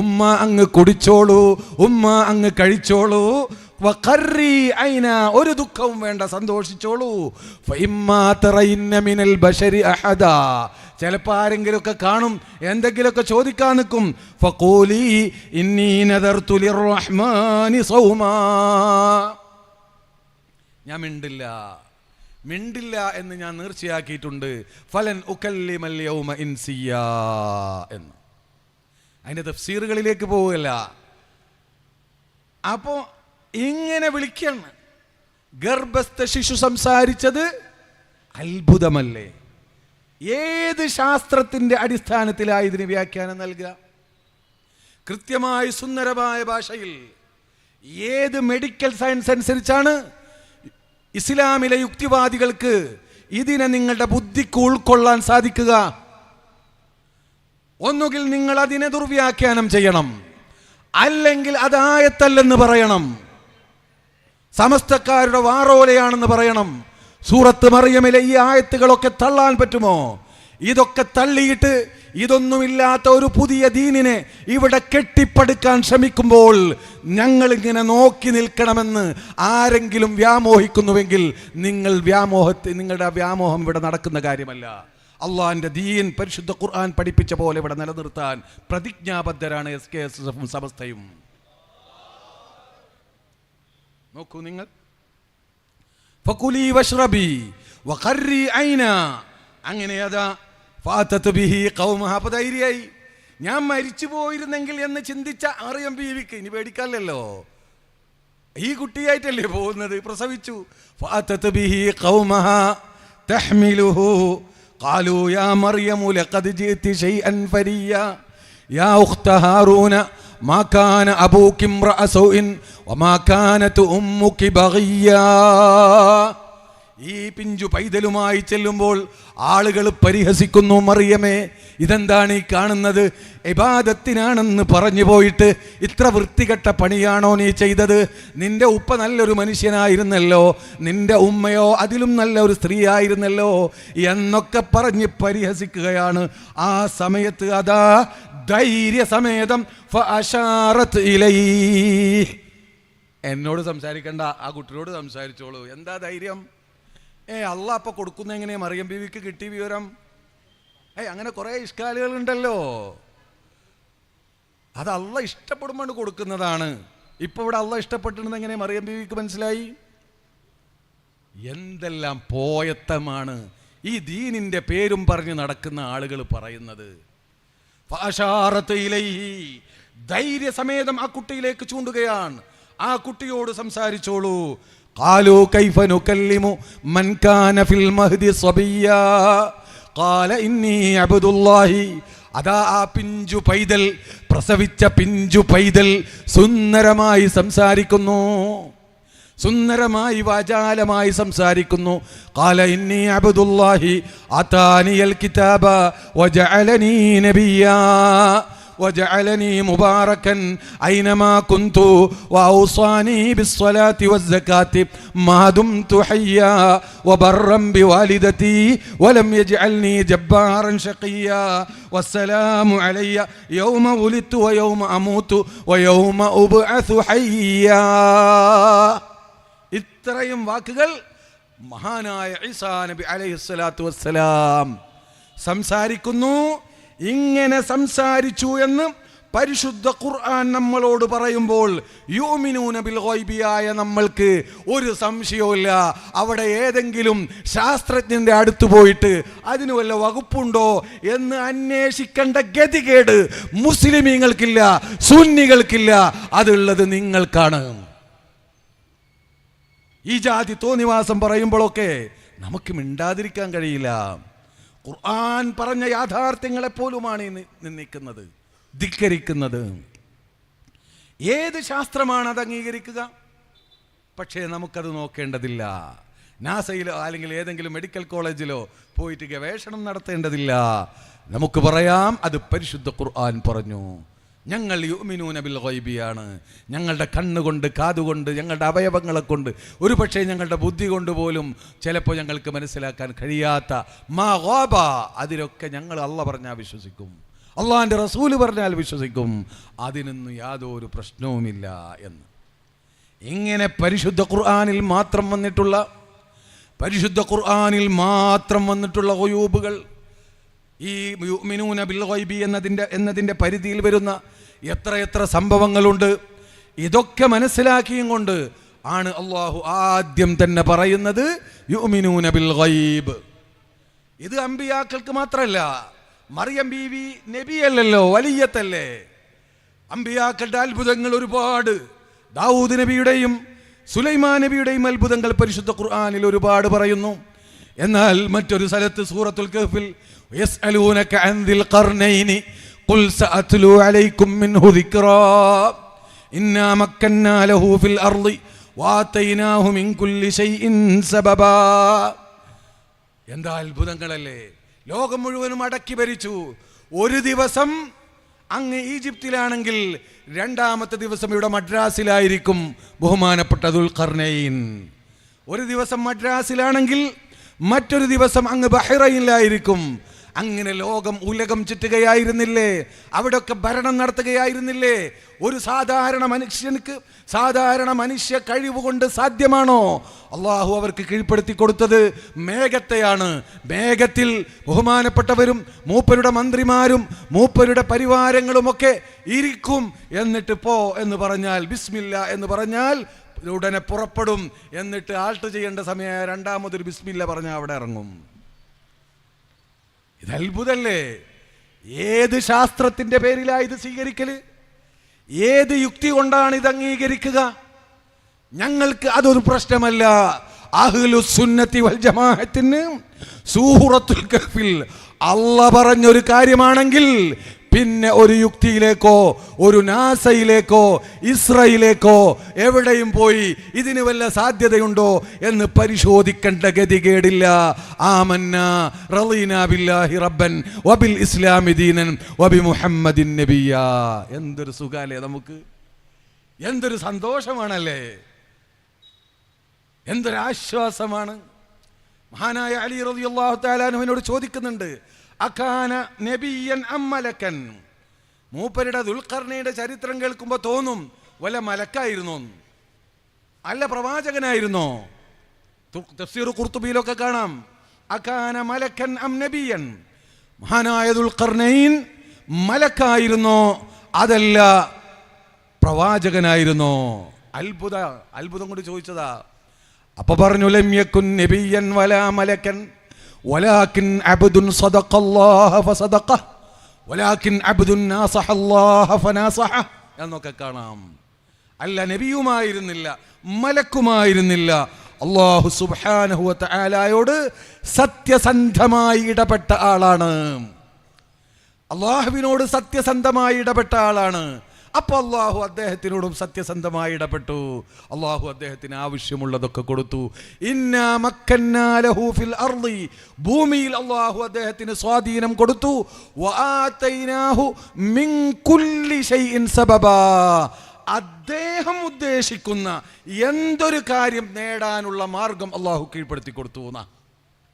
ഉമ്മ അങ്ങ് കുടിച്ചോളൂ, ഉമ്മ അങ്ങ് കഴിച്ചോളൂ. വഖർരി ഐന, ഒരു ദുഃഖവും വേണ്ട, സന്തോഷിച്ചോളൂ. ഫഇമ്മാ തറയിന്ന മിനൽ ബശരി അഹദാ, ചിലപ്പോൾ ആരെങ്കിലുമൊക്കെ കാണും, എന്തെങ്കിലുമൊക്കെ ചോദിക്കാൻ നിൽക്കും. ഫഖൂലി ഇന്നി നദർതു ലിർറഹ്മാനി സൗമാ, ഞാൻ മിണ്ടില്ല എന്ന് ഞാൻ നേർച്ചയാക്കിയിട്ടുണ്ട്. ഫലൻ ഉകല്ലിമൽ യൗമ ഇൻസിയാ എന്ന്. അതിൻ്റെ തഫ്സീറുകളിലേക്ക് പോവുകയല്ല. അപ്പോൾ ഇങ്ങനെ വിളിക്കണം. ഗർഭസ്ഥ ശിശു സംസാരിച്ചത് അത്ഭുതമല്ലേ? ഏത് ശാസ്ത്രത്തിൻ്റെ അടിസ്ഥാനത്തിലായി ഇതിന് വ്യാഖ്യാനം നൽകുക? കൃത്യമായി സുന്ദരമായ ഭാഷയിൽ ഏത് മെഡിക്കൽ സയൻസ് അനുസരിച്ചാണ് ഇസ്ലാമിലെ യുക്തിവാദികൾക്ക് ഇതിനെ നിങ്ങളുടെ ബുദ്ധിക്ക് ഉൾക്കൊള്ളാൻ സാധിക്കുക? ഒന്നുകിൽ നിങ്ങൾ അതിനെ ദുർവ്യാഖ്യാനം ചെയ്യണം, അല്ലെങ്കിൽ അത് ആയത്തല്ലെന്ന് പറയണം, സമസ്തക്കാരുടെ വാറോലയാണെന്ന് പറയണം. സൂറത്ത് മറിയമിലെ ഈ ആയത്തുകളൊക്കെ തള്ളാൻ പറ്റുമോ? ഇതൊക്കെ തള്ളിയിട്ട് ഇതൊന്നുമില്ലാത്ത ഒരു പുതിയ ദീനിനെ ഇവിടെ കെട്ടിപ്പടുക്കാൻ ശ്രമിക്കുമ്പോൾ ഞങ്ങളിങ്ങനെ നോക്കി നിൽക്കണമെന്ന് ആരെങ്കിലും വ്യാമോഹിക്കുന്നുവെങ്കിൽ നിങ്ങളുടെ വ്യാമോഹം ഇവിടെ നടക്കുന്ന കാര്യമല്ല. അള്ളാഹിൻ്റെ ദീൻ പരിശുദ്ധ ഖുർആൻ പഠിപ്പിച്ച പോലെ ഇവിടെ നിലനിർത്താൻ പ്രതിജ്ഞാബദ്ധരാണ് SKSSF സമസ്തയും. നോക്കൂ നിങ്ങൾ. ഫകുലി വഷ്റബി വഖർരി ഐന, അങ്ങനെ അതാ ഫാതത് ബിഹി ഖൗമഹ, അപ്പോൾ ധൈര്യമായി. ഞാൻ മരിച്ചു പോയിരുന്നെങ്കിൽ എന്ന് ചിന്തിച്ച മറിയം ബീവിക്ക് ഇനി പേടിക്കാമല്ലോ, ഈ കുട്ടിയായിട്ടല്ലേ പോകുന്നത്, പ്രസവിച്ചു. ഫാതത് ബിഹി ഖൗമഹ തഹ്മിലുഹു ഖാലൂ യാ മറിയമു ലഖദ് ജിഅതി ശൈഅൻ ഫരിയ യാ ഉഖ്ത ഹാറൂന മാ കാന അബൂകി ഇംറഅ സൗഇൻ വമാ കാനത് ഉമ്മുകി ബഗിയാ. ഈ പിഞ്ചു പൈതലുമായി ചെല്ലുമ്പോൾ ആളുകൾ പരിഹസിക്കുന്നു, മറിയമേ ഇതെന്താണ് ഈ കാണുന്നത്? ഇബാദത്തിനാണെന്ന് പറഞ്ഞു പോയിട്ട് ഇത്ര വൃത്തികെട്ട പണിയാണോ നീ ചെയ്തത്? നിന്റെ ഉപ്പ നല്ലൊരു മനുഷ്യനായിരുന്നല്ലോ, നിന്റെ ഉമ്മയോ അതിലും നല്ല ഒരു സ്ത്രീ ആയിരുന്നല്ലോ എന്നൊക്കെ പറഞ്ഞ് പരിഹസിക്കുകയാണ്. ആ സമയത്ത് അതാ ധൈര്യസമേതം ഫഅശാറത് ഇലൈഹി, എന്നോട് സംസാരിക്കണ്ട, ആ കുട്ടിയോട് സംസാരിച്ചോളൂ. എന്താ ധൈര്യം? അള്ളാഹ് അപ്പം കൊടുക്കുന്ന എങ്ങനെയാ മറിയം ബീവിക്ക് കിട്ടി വിവരം? അങ്ങനെ കുറേ ഇഷ്കാലുകളുണ്ടല്ലോ. അത് അള്ളാഹ് ഇഷ്ടപ്പെടുമ്പോൾ കൊടുക്കുന്നതാണ്. ഇപ്പോൾ ഇവിടെ അള്ളാഹ് ഇഷ്ടപ്പെട്ടിരുന്നത് എങ്ങനെ മറിയം ബീവിക്ക് മനസ്സിലായി? എന്തെല്ലാം പോയത്തമാണ് ഈ ദീനിൻ്റെ പേരും പറഞ്ഞ് നടക്കുന്ന ആളുകൾ പറയുന്നത്. ഫഅശാറത് ഇലൈഹി, ധൈര്യസമേതം ആ കുട്ടിയിലേക്ക് ചൂണ്ടുകയാണ്. ആ കുട്ടിയോട് സംസാരിച്ചോളൂ. ഖാലൂ കൈഫ നുകല്ലിമു മൻ കാന ഫിൽ മഹ്ദി സബിയ്യാ ഖാല ഇന്നി അബ്ദുല്ലാഹി. അതാ ആ പിഞ്ചു പൈതൽ, പ്രസവിച്ച പിഞ്ചു പൈതൽ സുന്ദരമായി സംസാരിക്കുന്നു, സുന്ദരമായി വാചാലമായി സംസാരിക്കുന്നു. ഖാല ഇന്നി അബ്ദുല്ലാഹി ആതാനിയൽ കിതാബ വജഅലനീ നബിയ്യാ وجعلني مباركا أينما كنت وأوصاني بالصلاة والزكاة ما دمت حيا وبرا بوالدتي ولم يجعلني جبارا شقيا والسلام علي يوم ولدت ويوم أموت ويوم أبعث حيا. ഇത്രയും വാക്കുകൾ മഹാനായ ഈസാ നബി അലൈഹിസ്സലാത്തു വസ്സലാം സംസാരിക്കുന്നു. ഇങ്ങനെ സംസാരിച്ചു എന്ന് പരിശുദ്ധ ഖുർആൻ നമ്മളോട് പറയുമ്പോൾ യുഅ്മിനൂന ബിൽ ഗൈബിയായ നമ്മൾക്ക് ഒരു സംശയവുമില്ല. അവിടെ ഏതെങ്കിലും ശാസ്ത്രജ്ഞന്റെ അടുത്ത് പോയിട്ട് അതിന് വല്ല വകുപ്പുണ്ടോ എന്ന് അന്വേഷിക്കേണ്ട ഗതികേട് മുസ്ലിമീങ്ങൾക്കില്ല, സുന്നികൾക്കില്ല. അതുള്ളത് നിങ്ങൾക്കാണ്. ഈ ജാതി തോന്നിവാസം പറയുമ്പോഴൊക്കെ നമുക്ക് മിണ്ടാതിരിക്കാൻ കഴിയില്ല. ഖുർആൻ പറഞ്ഞ യാഥാർത്ഥ്യങ്ങളെപ്പോലുമാണ് നിന്ദിക്കുന്നത്, ധിക്കരിക്കുന്നത്. ഏത് ശാസ്ത്രമാണ് അത് അംഗീകരിക്കുക? പക്ഷേ നമുക്കത് നോക്കേണ്ടതില്ല. നാസയിലോ അല്ലെങ്കിൽ ഏതെങ്കിലും മെഡിക്കൽ കോളേജിലോ പോയിട്ട് ഗവേഷണം നടത്തേണ്ടതില്ല. നമുക്ക് പറയാം അത് പരിശുദ്ധ ഖുർആൻ പറഞ്ഞു. ഞങ്ങൾ യുഅ്മിനൂന ബിൽ ഗൈബിയാണ്. ഞങ്ങളുടെ കണ്ണുകൊണ്ട്, കാതുകൊണ്ട്, ഞങ്ങളുടെ അവയവങ്ങളെ കൊണ്ട്, ഒരു പക്ഷേ ഞങ്ങളുടെ ബുദ്ധി കൊണ്ട് പോലും ചിലപ്പോൾ ഞങ്ങൾക്ക് മനസ്സിലാക്കാൻ കഴിയാത്ത മാ ഗാബ, അതിലൊക്കെ ഞങ്ങൾ അല്ലാഹ് പറഞ്ഞാൽ വിശ്വസിക്കും, അള്ളാഹിൻ്റെ റസൂല് പറഞ്ഞാൽ വിശ്വസിക്കും. അതിനൊന്നും യാതൊരു പ്രശ്നവുമില്ല എന്ന്. ഇങ്ങനെ പരിശുദ്ധ ഖുർആനിൽ മാത്രം വന്നിട്ടുള്ള ഗുയൂബുകൾ, ഈ യുഅ്മിനൂന ബിൽ ഗൈബി എന്നതിൻ്റെ പരിധിയിൽ വരുന്ന എത്ര സംഭവങ്ങളുണ്ട്. ഇതൊക്കെ മനസ്സിലാക്കിയും കൊണ്ട് ആണ് അള്ളാഹു ആദ്യം തന്നെ പറയുന്നത് യുഅ്മിനൂന ബിൽ ഗൈബ്. ഇത് അമ്പിയാക്കൾക്ക് മാത്രമല്ല. മറിയം ബീവി നബിയല്ലല്ലോ, വലിയത്തല്ലേ. അമ്പിയാക്കളുടെ അത്ഭുതങ്ങൾ ഒരുപാട്. ദാവൂദ് നബിയുടെയും സുലൈമാൻ നബിയുടെയും അത്ഭുതങ്ങൾ പരിശുദ്ധ ഖുർആനിൽ ഒരുപാട് പറയുന്നു. എന്നാൽ മറ്റൊരു സ്ഥലത്ത് സൂറത്തുൽ കഹ്ഫിൽ യസ്അലൂനക അൻ ദിൽ ഖർനൈനി ഖുൽ സഅത്ലു അലൈക്കും മിൻഹു ദിക്റാ ഇന്നാ മക്കന്നാ ലഹു ഫിൽ അർളി വആതൈനാഹു മിൻ കുല്ലി ശൈഇൻ സബബാ. എന്താ അത്ഭുതങ്ങളല്ലേ! ലോകം മുഴുവനും അടക്കി ഭരിച്ചു. ഒരു ദിവസം അങ്ങ് ഈജിപ്തിലാണെങ്കിൽ രണ്ടാമത്തെ ദിവസം ഇവിടെ മദ്രാസിലായിരിക്കും ബഹുമാനപ്പെട്ട ദുൽഖർനൈൻ. ഒരു ദിവസം മദ്രാസിലാണെങ്കിൽ മറ്റൊരു ദിവസം അങ്ങ് ബഹ്റൈനിലായിരിക്കും. അങ്ങനെ ഉലകം ചുറ്റുകയായിരുന്നില്ലേ? അവിടെയൊക്കെ ഭരണം നടത്തുകയായിരുന്നില്ലേ? ഒരു സാധാരണ മനുഷ്യ കഴിവുകൊണ്ട് സാധ്യമാണോ? അള്ളാഹു അവർക്ക് കീഴ്പ്പെടുത്തി കൊടുത്തത് മേഘത്തെയാണ്. മേഘത്തിൽ ബഹുമാനപ്പെട്ടവരും മൂപ്പരുടെ മന്ത്രിമാരും മൂപ്പരുടെ പരിവാരങ്ങളുമൊക്കെ ഇരിക്കും. എന്നിട്ട് പോ എന്ന് പറഞ്ഞാൽ, ബിസ്മില്ല എന്ന് പറഞ്ഞാൽ ഉടനെ പുറപ്പെടും. എന്നിട്ട് ആൾട്ട് ചെയ്യേണ്ട സമയം രണ്ടാമതൊരു ബിസ്മില്ല പറഞ്ഞാൽ അവിടെ ഇറങ്ങും. ഇത് അത്ഭുതല്ലേ! ഏത് ശാസ്ത്രത്തിന്റെ പേരിലാ ഇത് സ്വീകരിക്കല്? ഏത് യുക്തി കൊണ്ടാണ് ഇത് അംഗീകരിക്കുക? ഞങ്ങൾക്ക് അതൊരു പ്രശ്നമല്ല. അഹ്ലുസ് സുന്നത്തി വൽ ജമാഅത്തിന് സൂറത്തുൽ കഹ്ഫിൽ അല്ലാഹ് പറഞ്ഞൊരു കാര്യമാണെങ്കിൽ പിന്നെ ഒരു യുക്തിയിലേക്കോ ഒരു നാസയിലേക്കോ ഇസ്രയിലേക്കോ എവിടെയും പോയി ഇതിന് വല്ല സാധ്യതയുണ്ടോ എന്ന് പരിശോധിക്കേണ്ട ഗതികേടില്ല. ആമന്നാ റളീനാ ബില്ലാഹി റബ്ബൻ വബിൽ ഇസ്ലാമി ദീനൻ വബി മുഹമ്മദിൻ നബിയ്യാ. എന്തൊരു സുഖാലേ നമുക്ക്! എന്തൊരു സന്തോഷമാണല്ലേ! എന്തൊരു ആശ്വാസമാണ്! മഹാനായ അലി റളിയല്ലാഹു തആല അൻഹുവിനോട് ചോദിക്കുന്നുണ്ട്, അകാന നബിയൻ അം മലക്കൻ? മൂപ്പരുടെ ദുൽഖർനൈന്റെ ചരിത്രം കേൾക്കുമ്പോൾ തോന്നും വല്ല മലക്കായിരുന്നോ, അല്ല പ്രവാചകനായിരുന്നോ? തഫ്സീർ ഖുർത്തുബിയിലൊക്കെ കാണാം അകാന മലക്കൻ അം നബിയൻ. മഹാനായ ദുൽഖർനൈൻ മലക്കായിരുന്നോ അതല്ല പ്രവാചകനായിരുന്നോ? അത്ഭുതം കൊണ്ട് ചോദിച്ചതാ. അപ്പൊ പറഞ്ഞു ലം യകുൻ നബിയൻ വലാ മലക്കൻ വലാകിൻ അബ്ദുൻ സദഖല്ലാഹ ഫസദഖഹ വലാകിൻ അബ്ദുൻ നാസഹല്ലാഹ ഫനാസഹ എന്നൊക്കെ കാണാം. അല്ല നബിയുമായിരുന്നില്ല, മലക്കുമായിരുന്നില്ല. അല്ലാഹു സുബ്ഹാനഹു വ തആലയോട് സത്യസന്ധമായി ഇടപെട്ട ആളാണ്. അള്ളാഹുവിനോട് സത്യസന്ധമായി ഇടപെട്ട ആളാണ്. അപ്പോൾ അള്ളാഹു അദ്ദേഹത്തിനോടും സത്യസന്ധമായി ഇടപെട്ടു. അള്ളാഹു അദ്ദേഹത്തിന് ആവശ്യമുള്ളതൊക്കെ കൊടുത്തു. ഇന്നാ മക്കന്നാ ലഹു ഫിൽ അർളി, ഭൂമിയിൽ അള്ളാഹു അദ്ദേഹത്തിന് സ്വാധീനം കൊടുത്തു. വആതൈനാഹു മിൻ കുല്ലി ശൈഇൻ സബബാ, അദ്ദേഹം ഉദ്ദേശിക്കുന്ന എന്തൊരു കാര്യം നേടാനുള്ള മാർഗം അള്ളാഹു കീഴ്പ്പെടുത്തി കൊടുത്തു.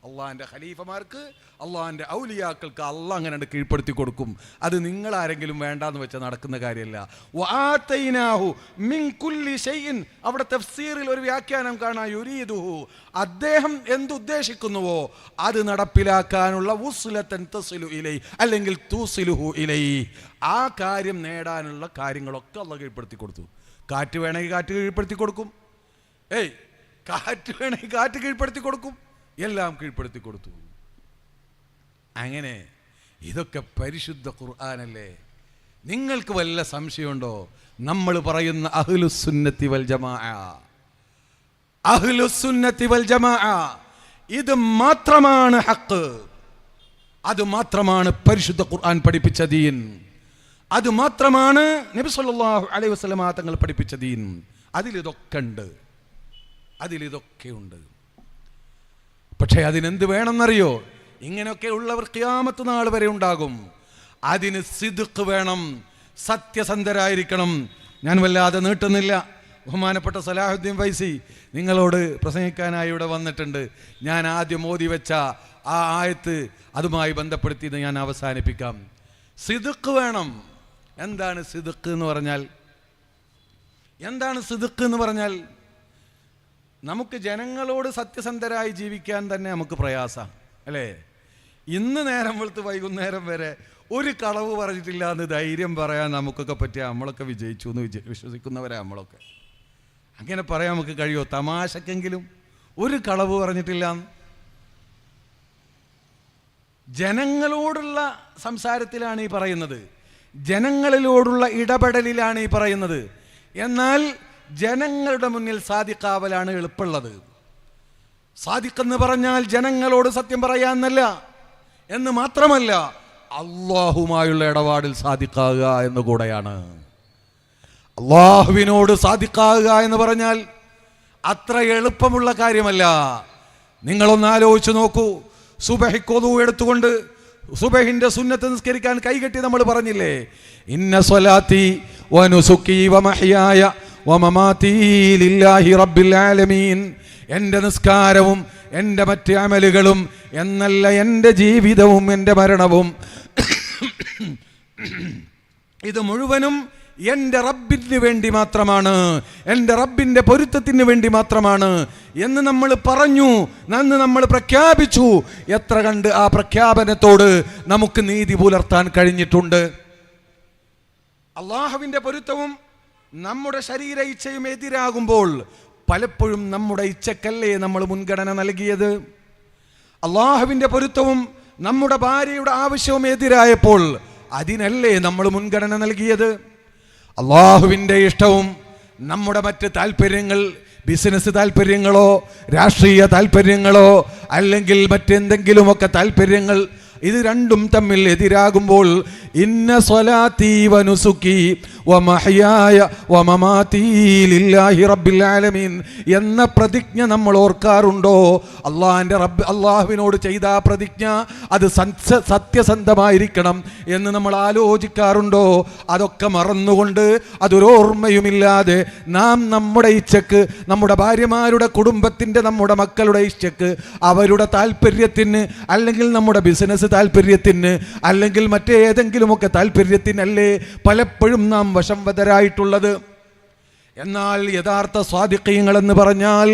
അള്ളാഹിൻ്റെ ഖലീഫമാർക്ക്, അള്ളാഹിൻ്റെ ഔലിയാക്കൾക്ക് അള്ളാഹ് അങ്ങനെ കീഴ്പ്പെടുത്തി കൊടുക്കും. അത് നിങ്ങളാരെങ്കിലും വേണ്ടാന്ന് വെച്ചാൽ നടക്കുന്ന കാര്യമല്ല. വആതൈനാഹു മിൻ കുല്ലി ശൈഇൻ, അവിടെ തഫ്സീറിൽ ഒരു വ്യാഖ്യാനം കാണാം, യുരീദുഹു, അദ്ദേഹം എന്തുദ്ദേശിക്കുന്നുവോ അത് നടപ്പിലാക്കാനുള്ള ഉസ്ലതൻ തസിലു ഇലൈ, അല്ലെങ്കിൽ തൂസിലുഹു ഇലൈ, ആ കാര്യം നേടാനുള്ള കാര്യങ്ങളൊക്കെ അള്ളാഹ് കീഴ്പ്പെടുത്തി കൊടുത്തു. കാറ്റ് വേണമെങ്കിൽ കാറ്റ് കീഴ്പ്പെടുത്തി കൊടുക്കും, കാറ്റ് വേണമെങ്കിൽ കാറ്റ് കീഴ്പ്പെടുത്തി കൊടുക്കും, എല്ലാം കീഴ്പ്പെടുത്തി കൊടുത്തു. അങ്ങനെ ഇതൊക്കെ പരിശുദ്ധ ഖുർആനല്ലേ? നിങ്ങൾക്ക് വല്ല സംശയമുണ്ടോ? നമ്മൾ പറയുന്ന അഹ്ലുസുന്നത്തി വൽ ജമാഅ, അഹ്ലുസുന്നത്തി വൽ ജമാഅ ഇത് മാത്രമാണ് ഹഖ്, അത് മാത്രമാണ് പരിശുദ്ധ ഖുർആൻ പഠിപ്പിച്ച ദീൻ, അത് മാത്രമാണ് നബി സല്ലല്ലാഹു അലൈഹി വസല്ലം തങ്ങൾ പഠിപ്പിച്ച ദീൻ. അതിലിതൊക്കെ ഉണ്ട്, അതിലിതൊക്കെ ഉണ്ട്. പക്ഷേ അതിനെന്ത് വേണമെന്നറിയോ? ഇങ്ങനെയൊക്കെ ഉള്ളവർ ഖിയാമത്ത് നാൾ വരെ ഉണ്ടാകും. അതിന് സിദ്ഖ് വേണം, സത്യസന്ധരായിരിക്കണം. ഞാൻ വല്ലാതെ നീട്ടുന്നില്ല. ബഹുമാനപ്പെട്ട സലാഹുദ്ദീൻ ഫൈസി നിങ്ങളോട് പ്രസംഗിക്കാനായി ഇവിടെ വന്നിട്ടുണ്ട്. ഞാൻ ആദ്യം ഓതി വെച്ച ആ ആയത്ത് അതുമായി ബന്ധപ്പെടുത്തി ഞാൻ അവസാനിപ്പിക്കാം. സിദ്ഖ് വേണം. എന്താണ് സിദ്ഖ് എന്ന് പറഞ്ഞാൽ? എന്താണ് സിദ്ഖ് എന്ന് പറഞ്ഞാൽ? നമുക്ക് ജനങ്ങളോട് സത്യസന്ധരായി ജീവിക്കാൻ തന്നെ നമുക്ക് പ്രയാസം അല്ലേ? ഇന്ന് നേരം വെളുത്ത് വൈകുന്നേരം വരെ ഒരു കളവ് പറഞ്ഞിട്ടില്ല എന്ന് ധൈര്യം പറയാൻ നമുക്കൊക്കെ പറ്റിയ നമ്മളൊക്കെ വിജയിച്ചു എന്ന് വിശ്വസിക്കുന്നവരാ നമ്മളൊക്കെ. അങ്ങനെ പറയാൻ നമുക്ക് കഴിയുമോ? തമാശക്കെങ്കിലും ഒരു കളവ് പറഞ്ഞിട്ടില്ല. ജനങ്ങളോടുള്ള സംസാരത്തിലാണ് ഈ പറയുന്നത്, ജനങ്ങളിലോടുള്ള ഇടപെടലിലാണ് ഈ പറയുന്നത്. എന്നാൽ ജനങ്ങളുടെ മുന്നിൽ സാദിഖാവലാണ് എളുപ്പമുള്ളത്. സാദിഖെന്ന് പറഞ്ഞാൽ ജനങ്ങളോട് സത്യം പറയാന്നല്ല, എന്ന് മാത്രമല്ല അള്ളാഹുമായുള്ള ഇടപാടിൽ സാദിഖാകുക എന്ന് കൂടെയാണ്. അള്ളാഹുവിനോട് സാദിഖാകുക എന്ന് പറഞ്ഞാൽ അത്ര എളുപ്പമുള്ള കാര്യമല്ല. നിങ്ങളൊന്ന് ആലോചിച്ച് നോക്കൂ. സുബഹിക്കൊതു എടുത്തുകൊണ്ട് സുബഹിന്റെ സുന്നത്ത് നിസ്കരിക്കാൻ കൈകെട്ടി നമ്മൾ പറഞ്ഞില്ലേ, ഇന്ന സ്വലാത്തി വനുസുക്കി വമഹ്യായ വമമാതി ലില്ലാഹി റബ്ബിൽ ആലമീൻ, എൻ്റെ നിസ്കാരവും എൻ്റെ മറ്റ് അമലുകളും എന്നല്ല എൻ്റെ ജീവിതവും എൻ്റെ മരണവും ഇത് മുഴുവനും എൻ്റെ റബ്ബിന് വേണ്ടി മാത്രമാണ്, എൻ്റെ റബ്ബിൻ്റെ പൊരുത്തത്തിന് വേണ്ടി മാത്രമാണ് എന്ന് നമ്മൾ പറഞ്ഞു, എന്ന് നമ്മൾ പ്രഖ്യാപിച്ചു. എത്ര കണ്ട് ആ പ്രഖ്യാപനത്തോട് നമുക്ക് നീതി പുലർത്താൻ കഴിഞ്ഞിട്ടുണ്ട്. അള്ളാഹുവിൻ്റെ പൊരുത്തവും നമ്മുടെ ശരീര ഇച്ഛയും എതിരാകുമ്പോൾ പലപ്പോഴും നമ്മുടെ ഇച്ഛക്കല്ലേ നമ്മൾ മുൻഗണന നൽകിയത്. അള്ളാഹുവിൻ്റെ പൊരുത്തവും നമ്മുടെ ഭാര്യയുടെ ആവശ്യവും എതിരായപ്പോൾ അതിനല്ലേ നമ്മൾ മുൻഗണന നൽകിയത്. അള്ളാഹുവിൻ്റെ ഇഷ്ടവും നമ്മുടെ മറ്റ് താല്പര്യങ്ങൾ, ബിസിനസ് താല്പര്യങ്ങളോ രാഷ്ട്രീയ താല്പര്യങ്ങളോ അല്ലെങ്കിൽ മറ്റെന്തെങ്കിലുമൊക്കെ താല്പര്യങ്ങൾ, ഇത് രണ്ടും തമ്മിൽ എതിരാകുമ്പോൾ ഇന്ന സ്വലാത്തി വനുസുക്കി വമഹ്യായ വമമാതി ലില്ലാഹി റബ്ബിൽ ആലമീൻ എന്ന പ്രതിജ്ഞ നമ്മൾ ഓർക്കാറുണ്ടോ? അള്ളാഹുവിനോട് ചെയ്ത ആ പ്രതിജ്ഞ അത് സത്യസന്ധമായിരിക്കണം എന്ന് നമ്മൾ ആലോചിക്കാറുണ്ടോ? അതൊക്കെ മറന്നുകൊണ്ട് അതൊരോർമ്മയുമില്ലാതെ നാം നമ്മുടെ ഇച്ഛക്ക്, നമ്മുടെ ഭാര്യമാരുടെ കുടുംബത്തിൻ്റെ, നമ്മുടെ മക്കളുടെ ഇച്ഛക്ക്, അവരുടെ താല്പര്യത്തിന് അല്ലെങ്കിൽ നമ്മുടെ ബിസിനസ് താല്പര്യത്തിന് അല്ലെങ്കിൽ മറ്റേതെങ്കിലുമൊക്കെ താല്പര്യത്തിനല്ലേ പലപ്പോഴും നാം വശംവദരായിട്ടുള്ളത്. എന്നാൽ യഥാർത്ഥ സ്വാദിഖീങ്ങൾ എന്ന് പറഞ്ഞാൽ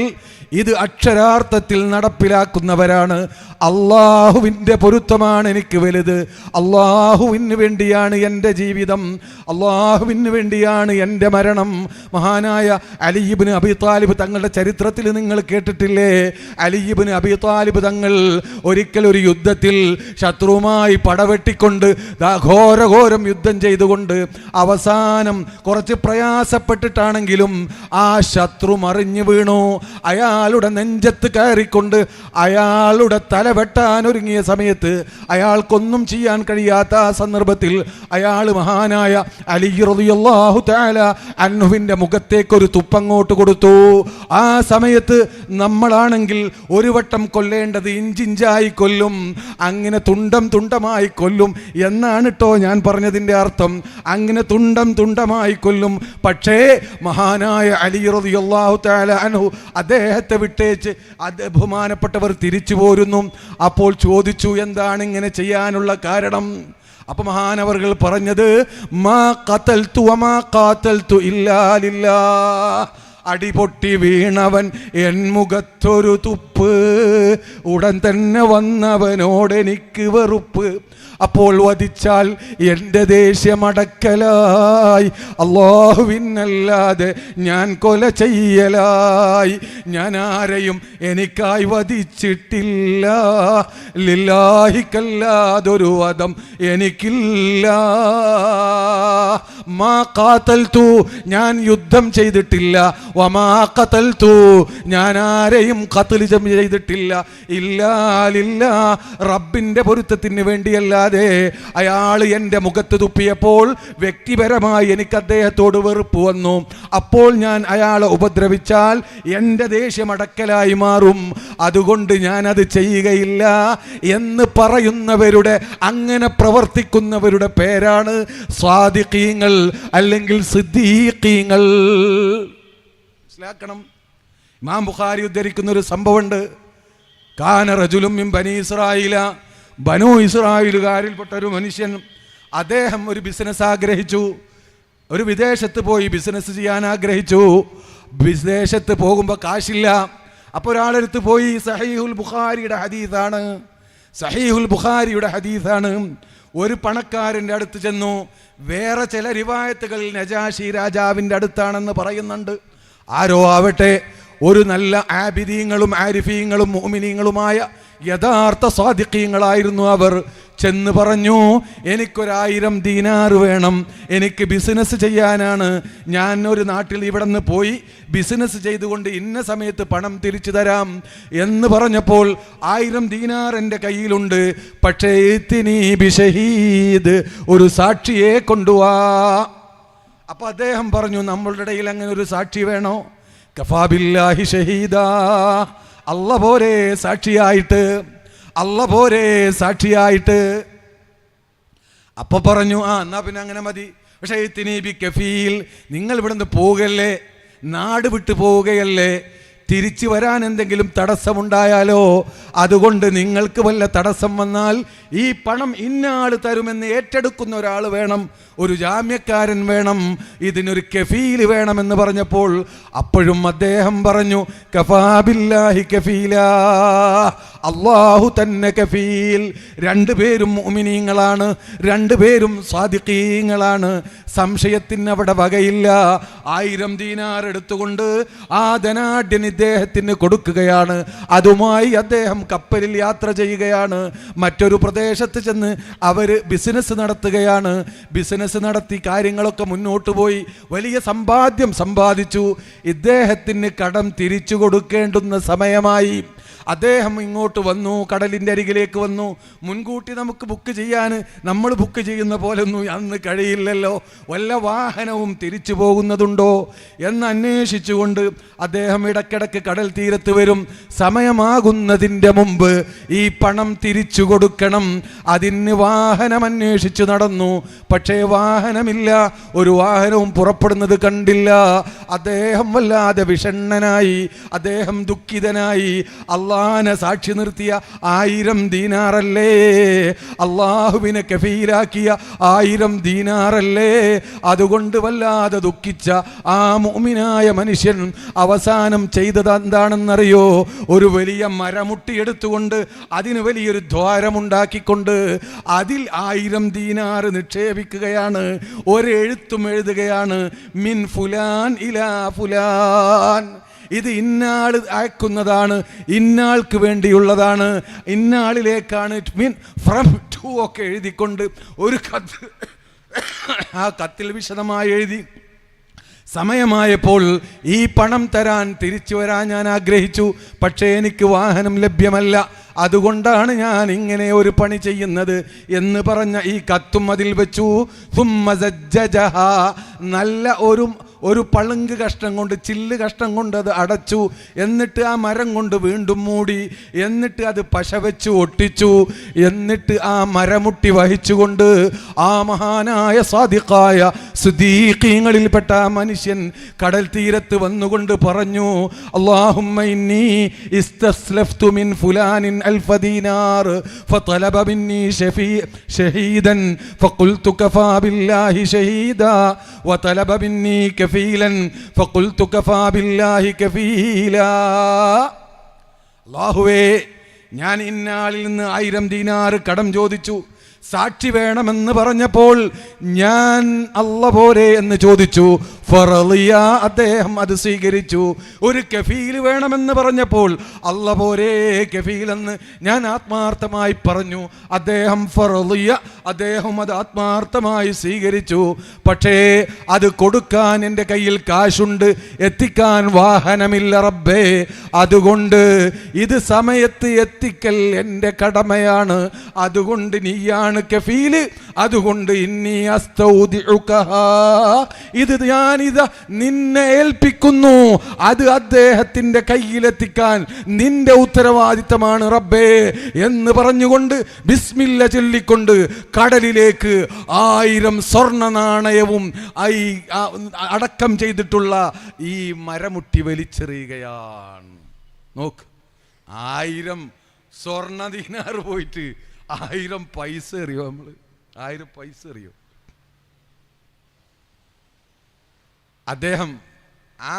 ഇത് അക്ഷരാർത്ഥത്തിൽ നടപ്പിലാക്കുന്നവരാണ്. അള്ളാഹുവിൻ്റെ പൊരുത്തമാണ് എനിക്ക് വലുത്, അള്ളാഹുവിന് വേണ്ടിയാണ് എൻ്റെ ജീവിതം, അള്ളാഹുവിന് വേണ്ടിയാണ് എൻ്റെ മരണം. മഹാനായ അലി ഇബ്നു അബീ ത്വാലിബ് തങ്ങളുടെ ചരിത്രത്തിൽ നിങ്ങൾ കേട്ടിട്ടില്ലേ? അലി ഇബ്നു അബീ ത്വാലിബ് തങ്ങൾ ഒരിക്കൽ ഒരു യുദ്ധത്തിൽ ശത്രുവുമായി പടവെട്ടിക്കൊണ്ട് ഘോരഘോരം യുദ്ധം ചെയ്തുകൊണ്ട് അവസാനം കുറച്ച് പ്രയാസപ്പെട്ടിട്ടാണെങ്കിൽ ആണെങ്കിലും ആ ശത്രു മറിഞ്ഞു വീണു. അയാളുടെ നെഞ്ചത്ത് കയറിക്കൊണ്ട് അയാളുടെ തല വെട്ടാൻ ഒരുങ്ങിയ സമയത്ത് അയാൾക്കൊന്നും ചെയ്യാൻ കഴിയാത്ത ആ സന്ദർഭത്തിൽ അയാൾ മഹാനായ അലി റളിയല്ലാഹു തആല അൻഹുവിന്റെ മുഖത്തേക്കൊരു തുപ്പങ്ങോട്ട് കൊടുത്തു. ആ സമയത്ത് നമ്മളാണെങ്കിൽ ഒരു വട്ടം കൊല്ലേണ്ടത് ഇഞ്ചിഞ്ചായി കൊല്ലും, അങ്ങനെ തുണ്ടം തുണ്ടമായി കൊല്ലും എന്നാണ് കേട്ടോ ഞാൻ പറഞ്ഞതിൻ്റെ അർത്ഥം. അങ്ങനെ തുണ്ടം തുണ്ടമായി കൊല്ലും. പക്ഷേ മഹാനായ അലി റളിയല്ലാഹു തആല അൻഹു അദ്ദേഹത്തെ വിട്ടേച്ച് ബഹുമാനപ്പെട്ടവർ തിരിച്ചു പോരുന്നു. അപ്പോൾ ചോദിച്ചു, എന്താണ് ഇങ്ങനെ ചെയ്യാനുള്ള കാരണം? അപ്പൊ മഹാനവർകൾ പറഞ്ഞത്, മാ ഖതൽതു വമാ ഖാതൽതു ഇല്ലാ ലില്ലാഹ്. അടിപൊട്ടി വീണവൻ എൻ മുഖത്തൊരു തുപ്പ്, ഉടൻ തന്നെ വന്നവനോടെനിക്ക് വെറുപ്പ്. അപ്പോൾ വധിച്ചാൽ എൻ്റെ ദേഷ്യമടക്കലായി, അല്ലാഹുവിനല്ലാതെ ഞാൻ കൊല ചെയ്യലായി. ഞാൻ ആരെയും എനിക്കായി വധിച്ചിട്ടില്ല, ലില്ലാഹിക്കല്ലാതൊരു വധം എനിക്കില്ല. മാ ഖാതൽതു, ഞാൻ യുദ്ധം ചെയ്തിട്ടില്ല. വമാ ഖതൽതു, ഞാൻ ആരെയും ഖത്ൽ ചെയ്തിട്ടില്ല. ഇല്ലാ ലില്ലാ, റബ്ബിന്റെ പൊരുത്തത്തിന് വേണ്ടിയല്ലാതെ. അയാൾ എൻ്റെ മുഖത്ത് തുപ്പിയപ്പോൾ വ്യക്തിപരമായി എനിക്ക് അദ്ദേഹത്തോട് വെറുപ്പ് വന്നു. അപ്പോൾ ഞാൻ അയാളെ ഉപദ്രവിച്ചാൽ എൻ്റെ ദേഷ്യമടക്കലായി മാറും, അതുകൊണ്ട് ഞാൻ അത് ചെയ്യുകയില്ല എന്ന് പറയുന്നവരുടെ, അങ്ങനെ പ്രവർത്തിക്കുന്നവരുടെ പേരാണ് സ്വാദിഖീങ്ങൾ അല്ലെങ്കിൽ സിദ്ദീഖീങ്ങൾ. മനസ്സിലാക്കണം. ഇമാം ബുഖാരി ഉദ്ധരിക്കുന്ന ഒരു സംഭവമുണ്ട്. കാന റജുലും മിൻ ബനി ഇസ്രായീല, ബനു ഇസ്രായേലുകാരിൽപ്പെട്ട ഒരു മനുഷ്യൻ, അദ്ദേഹം ഒരു ബിസിനസ് ആഗ്രഹിച്ചു. ഒരു വിദേശത്ത് പോയി ബിസിനസ് ചെയ്യാൻ ആഗ്രഹിച്ചു. വിദേശത്ത് പോകുമ്പോൾ കാശില്ല. അപ്പോൾ ഒരാളെടുത്ത് പോയി, സഹീഹുൽ ബുഖാരിയുടെ ഹദീസാണ്, സഹീഹുൽ ബുഖാരിയുടെ ഹദീസാണ്. ഒരു പണക്കാരൻ്റെ അടുത്ത് ചെന്നു. വേറെ ചില റിവായത്തുകളിൽ നജാഷി രാജാവിൻ്റെ അടുത്താണെന്ന് പറയുന്നുണ്ട്. ആരോ ആവട്ടെ, ഒരു നല്ല ആബിദീങ്ങളും ആരിഫീങ്ങളും മുഅ്മിനീങ്ങളുമായ യഥാർത്ഥ സ്വാദിഖീങ്ങളായിരുന്നു അവർ. ചെന്ന് പറഞ്ഞു, എനിക്കൊരു1000 ദീനാർ വേണം, എനിക്ക് ബിസിനസ് ചെയ്യാനാണ്. ഞാൻ ഒരു നാട്ടിൽ ഇവിടെ നിന്ന് പോയി ബിസിനസ് ചെയ്തുകൊണ്ട് ഇന്ന സമയത്ത് പണം തിരിച്ചു തരാം എന്ന് പറഞ്ഞപ്പോൾ 1000 ദീനാർ എൻ്റെ കയ്യിലുണ്ട്, പക്ഷേ ഇത്തിനി ബിശഹീദ്, ഒരു സാക്ഷിയെ കൊണ്ടുവാ. അപ്പൊ അദ്ദേഹം പറഞ്ഞു, നമ്മളുടെ ഇടയിൽ അങ്ങനെ ഒരു സാക്ഷി വേണോ? കഫാ ബില്ലാഹി ഷഹീദാ, അല്ല പോരെ സാക്ഷിയായിട്ട്, അല്ല പോരെ സാക്ഷിയായിട്ട്. അപ്പൊ പറഞ്ഞു, എന്നാ പിന്നെ അങ്ങനെ മതി. പക്ഷേ തിനീബി കഫീൽ, നിങ്ങൾ ഇവിടുന്ന് പോവുകയല്ലേ, നാട് വിട്ടു പോവുകയല്ലേ, തിരിച്ചു വരാൻ എന്തെങ്കിലും തടസ്സമുണ്ടായാലോ, അതുകൊണ്ട് നിങ്ങൾക്ക് വല്ല തടസ്സം വന്നാൽ ഈ പണം ഇന്നാൾ തരുമെന്ന് ഏറ്റെടുക്കുന്ന ഒരാൾ വേണം, ഒരു ജാമ്യക്കാരൻ വേണം, ഇതിനൊരു കഫീൽ വേണമെന്ന് പറഞ്ഞപ്പോൾ അപ്പോഴും അദ്ദേഹം പറഞ്ഞു, കഫാ ബില്ലാഹി കഫീലാ, അല്ലാഹു തന്നെ കഫീൽ. രണ്ടുപേരും മുഅ്മിനീങ്ങളാണ്, രണ്ടുപേരും സ്വാദിഖീങ്ങളാണ്, സംശയത്തിന് അവിടെ വകയില്ല. 1000 ദീനാർ എടുത്തുകൊണ്ട് ആ ധനാഢ്യൻ ഇദ്ദേഹത്തിന് കൊടുക്കുകയാണ്. അതുമായി അദ്ദേഹം കപ്പലിൽ യാത്ര ചെയ്യുകയാണ്. മറ്റൊരു പ്രദേശത്ത് ചെന്ന് അവർ ബിസിനസ് നടത്തുകയാണ്. ബിസിനസ് നടത്തി കാര്യങ്ങളൊക്കെ മുന്നോട്ട് പോയി വലിയ സമ്പാദ്യം സമ്പാദിച്ചു. ഇദ്ദേഹത്തിന് കടം തിരിച്ചു കൊടുക്കേണ്ടുന്ന സമയമായി. അദ്ദേഹം ഇങ്ങോട്ട് വന്നു, കടലിൻ്റെ അരികിലേക്ക് വന്നു. മുൻകൂട്ടി നമുക്ക് ബുക്ക് ചെയ്യാൻ, നമ്മൾ ബുക്ക് ചെയ്യുന്ന പോലൊന്നും അന്ന് കഴിയില്ലല്ലോ, വല്ല വാഹനവും തിരിച്ചു പോകുന്നതുണ്ടോ എന്ന് അന്വേഷിച്ചുകൊണ്ട് അദ്ദേഹം ഇടയ്ക്കിടയ്ക്ക് കടൽ തീരത്ത് വരും. സമയമാകുന്നതിൻ്റെ മുമ്പ് ഈ പണം തിരിച്ചു കൊടുക്കണം, അതിന് വാഹനം അന്വേഷിച്ച് നടന്നു. പക്ഷേ വാഹനമില്ല, ഒരു വാഹനവും പുറപ്പെടുന്നത് കണ്ടില്ല. അദ്ദേഹം വല്ലാതെ വിഷണ്ണനായി, അദ്ദേഹം ദുഃഖിതനായി. അള്ളാഹനെ സാക്ഷി നിർത്തിയ 1000 ദീനാറല്ലേ, അള്ളാഹുവിനെ കഫീലാക്കിയ 1000 ദീനാറല്ലേ, അതുകൊണ്ട് വല്ലാതെ ദുഃഖിച്ച ആ മുഅ്മിനായ മനുഷ്യൻ അവസാനം ചെയ്തത് എന്താണെന്നറിയോ? ഒരു വലിയ മരമുട്ടിയെടുത്തുകൊണ്ട് അതിന് വലിയൊരു ദ്വാരമുണ്ടാക്കിക്കൊണ്ട് അതിൽ 1000 ദീനാർ നിക്ഷേപിക്കുകയാണ്. ഒരെഴുത്തും എഴുതുകയാണ്, മിൻ ഫുലാൻ ഇലാ ഫുലാൻ, ഇത് ഇന്നാൾ അയക്കുന്നതാണ്, ഇന്നാൾക്ക് വേണ്ടിയുള്ളതാണ്, ഇന്നാളിലേക്കാണ്, മീൻ ഫ്രം ടു ഒക്കെ എഴുതിക്കൊണ്ട് ഒരു കത്ത്, ആ കത്തിൽ വിശദമായി എഴുതി സമയമായപ്പോൾ ഈ പണം തരാൻ തിരിച്ചു വരാൻ ഞാൻ ആഗ്രഹിച്ചു. പക്ഷേ എനിക്ക് വാഹനം ലഭ്യമല്ല. അതുകൊണ്ടാണ് ഞാൻ ഇങ്ങനെ ഒരു പണി ചെയ്യുന്നത് എന്ന് പറഞ്ഞ ഈ കത്തും അതിൽ വെച്ചു. നല്ല ഒരു പളുങ്ക് കഷ്ണം കൊണ്ട്, ചില്ല് കഷ്ണം കൊണ്ട് അത് അടച്ചു. എന്നിട്ട് ആ മരം കൊണ്ട് വീണ്ടും മൂടി. എന്നിട്ട് അത് പശ വെച്ച് ഒട്ടിച്ചു. എന്നിട്ട് ആ മരമുട്ടി വഹിച്ചുകൊണ്ട് ആ മഹാനായ സാദിഖായ സിദ്ദീഖീങ്ങളിൽപ്പെട്ട ആ മനുഷ്യൻ കടൽ തീരത്ത് വന്നുകൊണ്ട് പറഞ്ഞു, അല്ലാഹുമ്മ ഇന്നി ഇസ്തസ്ലഫ്തു മിൻ ഫുലാനിൻ അൽഫ ദീനാർ ഫതലബ മിന്നി ഷഹീദൻ ഫഖുൽതു കഫാ ബില്ലാഹി ഷഹീദാ വതലബ മിന്നി കഫീലൻ ഫഖുൽതു കഫാ ബില്ലാഹി കഫീലാ. അല്ലാഹുവേ, ഞാൻ ഇന്നാളിൽ നിന്ന് 1000 ദീനാർ കടം ചോദിച്ചു. സാക്ഷി വേണമെന്ന് പറഞ്ഞപ്പോൾ ഞാൻ അല്ല പോരെ എന്ന് ചോദിച്ചു. ഫറളിയ, അദ്ദേഹം അത് സ്വീകരിച്ചു. ഒരു കഫീൽ വേണമെന്ന് പറഞ്ഞപ്പോൾ അല്ല പോരെ കഫീലെന്ന് ഞാൻ ആത്മാർത്ഥമായി പറഞ്ഞു. അദ്ദേഹം ഫറളിയ, അദ്ദേഹം അത് ആത്മാർത്ഥമായി സ്വീകരിച്ചു. പക്ഷേ അത് കൊടുക്കാൻ എൻ്റെ കയ്യിൽ കാശുണ്ട്, എത്തിക്കാൻ വാഹനമില്ല റബ്ബേ. അതുകൊണ്ട് ഇത് സമയത്ത് എത്തിക്കൽ എൻ്റെ കടമയാണ്. അതുകൊണ്ട് നീയാണ് കഫീല്. അതുകൊണ്ട് ഇന്നി അസ്തൗദിഉകഹാ, ഇത് ഞാനിതാ നിന്നെ ഏൽപ്പിക്കുന്നു. അത് അദ്ദേഹത്തിന്റെ കയ്യിലെത്തിക്കാൻ നിന്റെ ഉത്തരവാദിത്തമാണ് റബ്ബേ എന്ന് പറഞ്ഞുകൊണ്ട് ബിസ്മില്ല ചൊല്ലിക്കൊണ്ട് കടലിലേക്ക് 1000 സ്വർണ്ണ നാണയവും അടക്കം ചെയ്തിട്ടുള്ള ഈ മരമുട്ടി വലിച്ചെറിയുകയാണ്. നോക്ക്, 1000 സ്വർണ്ണ ദീനാർ പോയിട്ട് 1000 പൈസ എറിയോ? നമ്മൾ 1000 പൈസ എറിയോ? അദ്ദേഹം ആ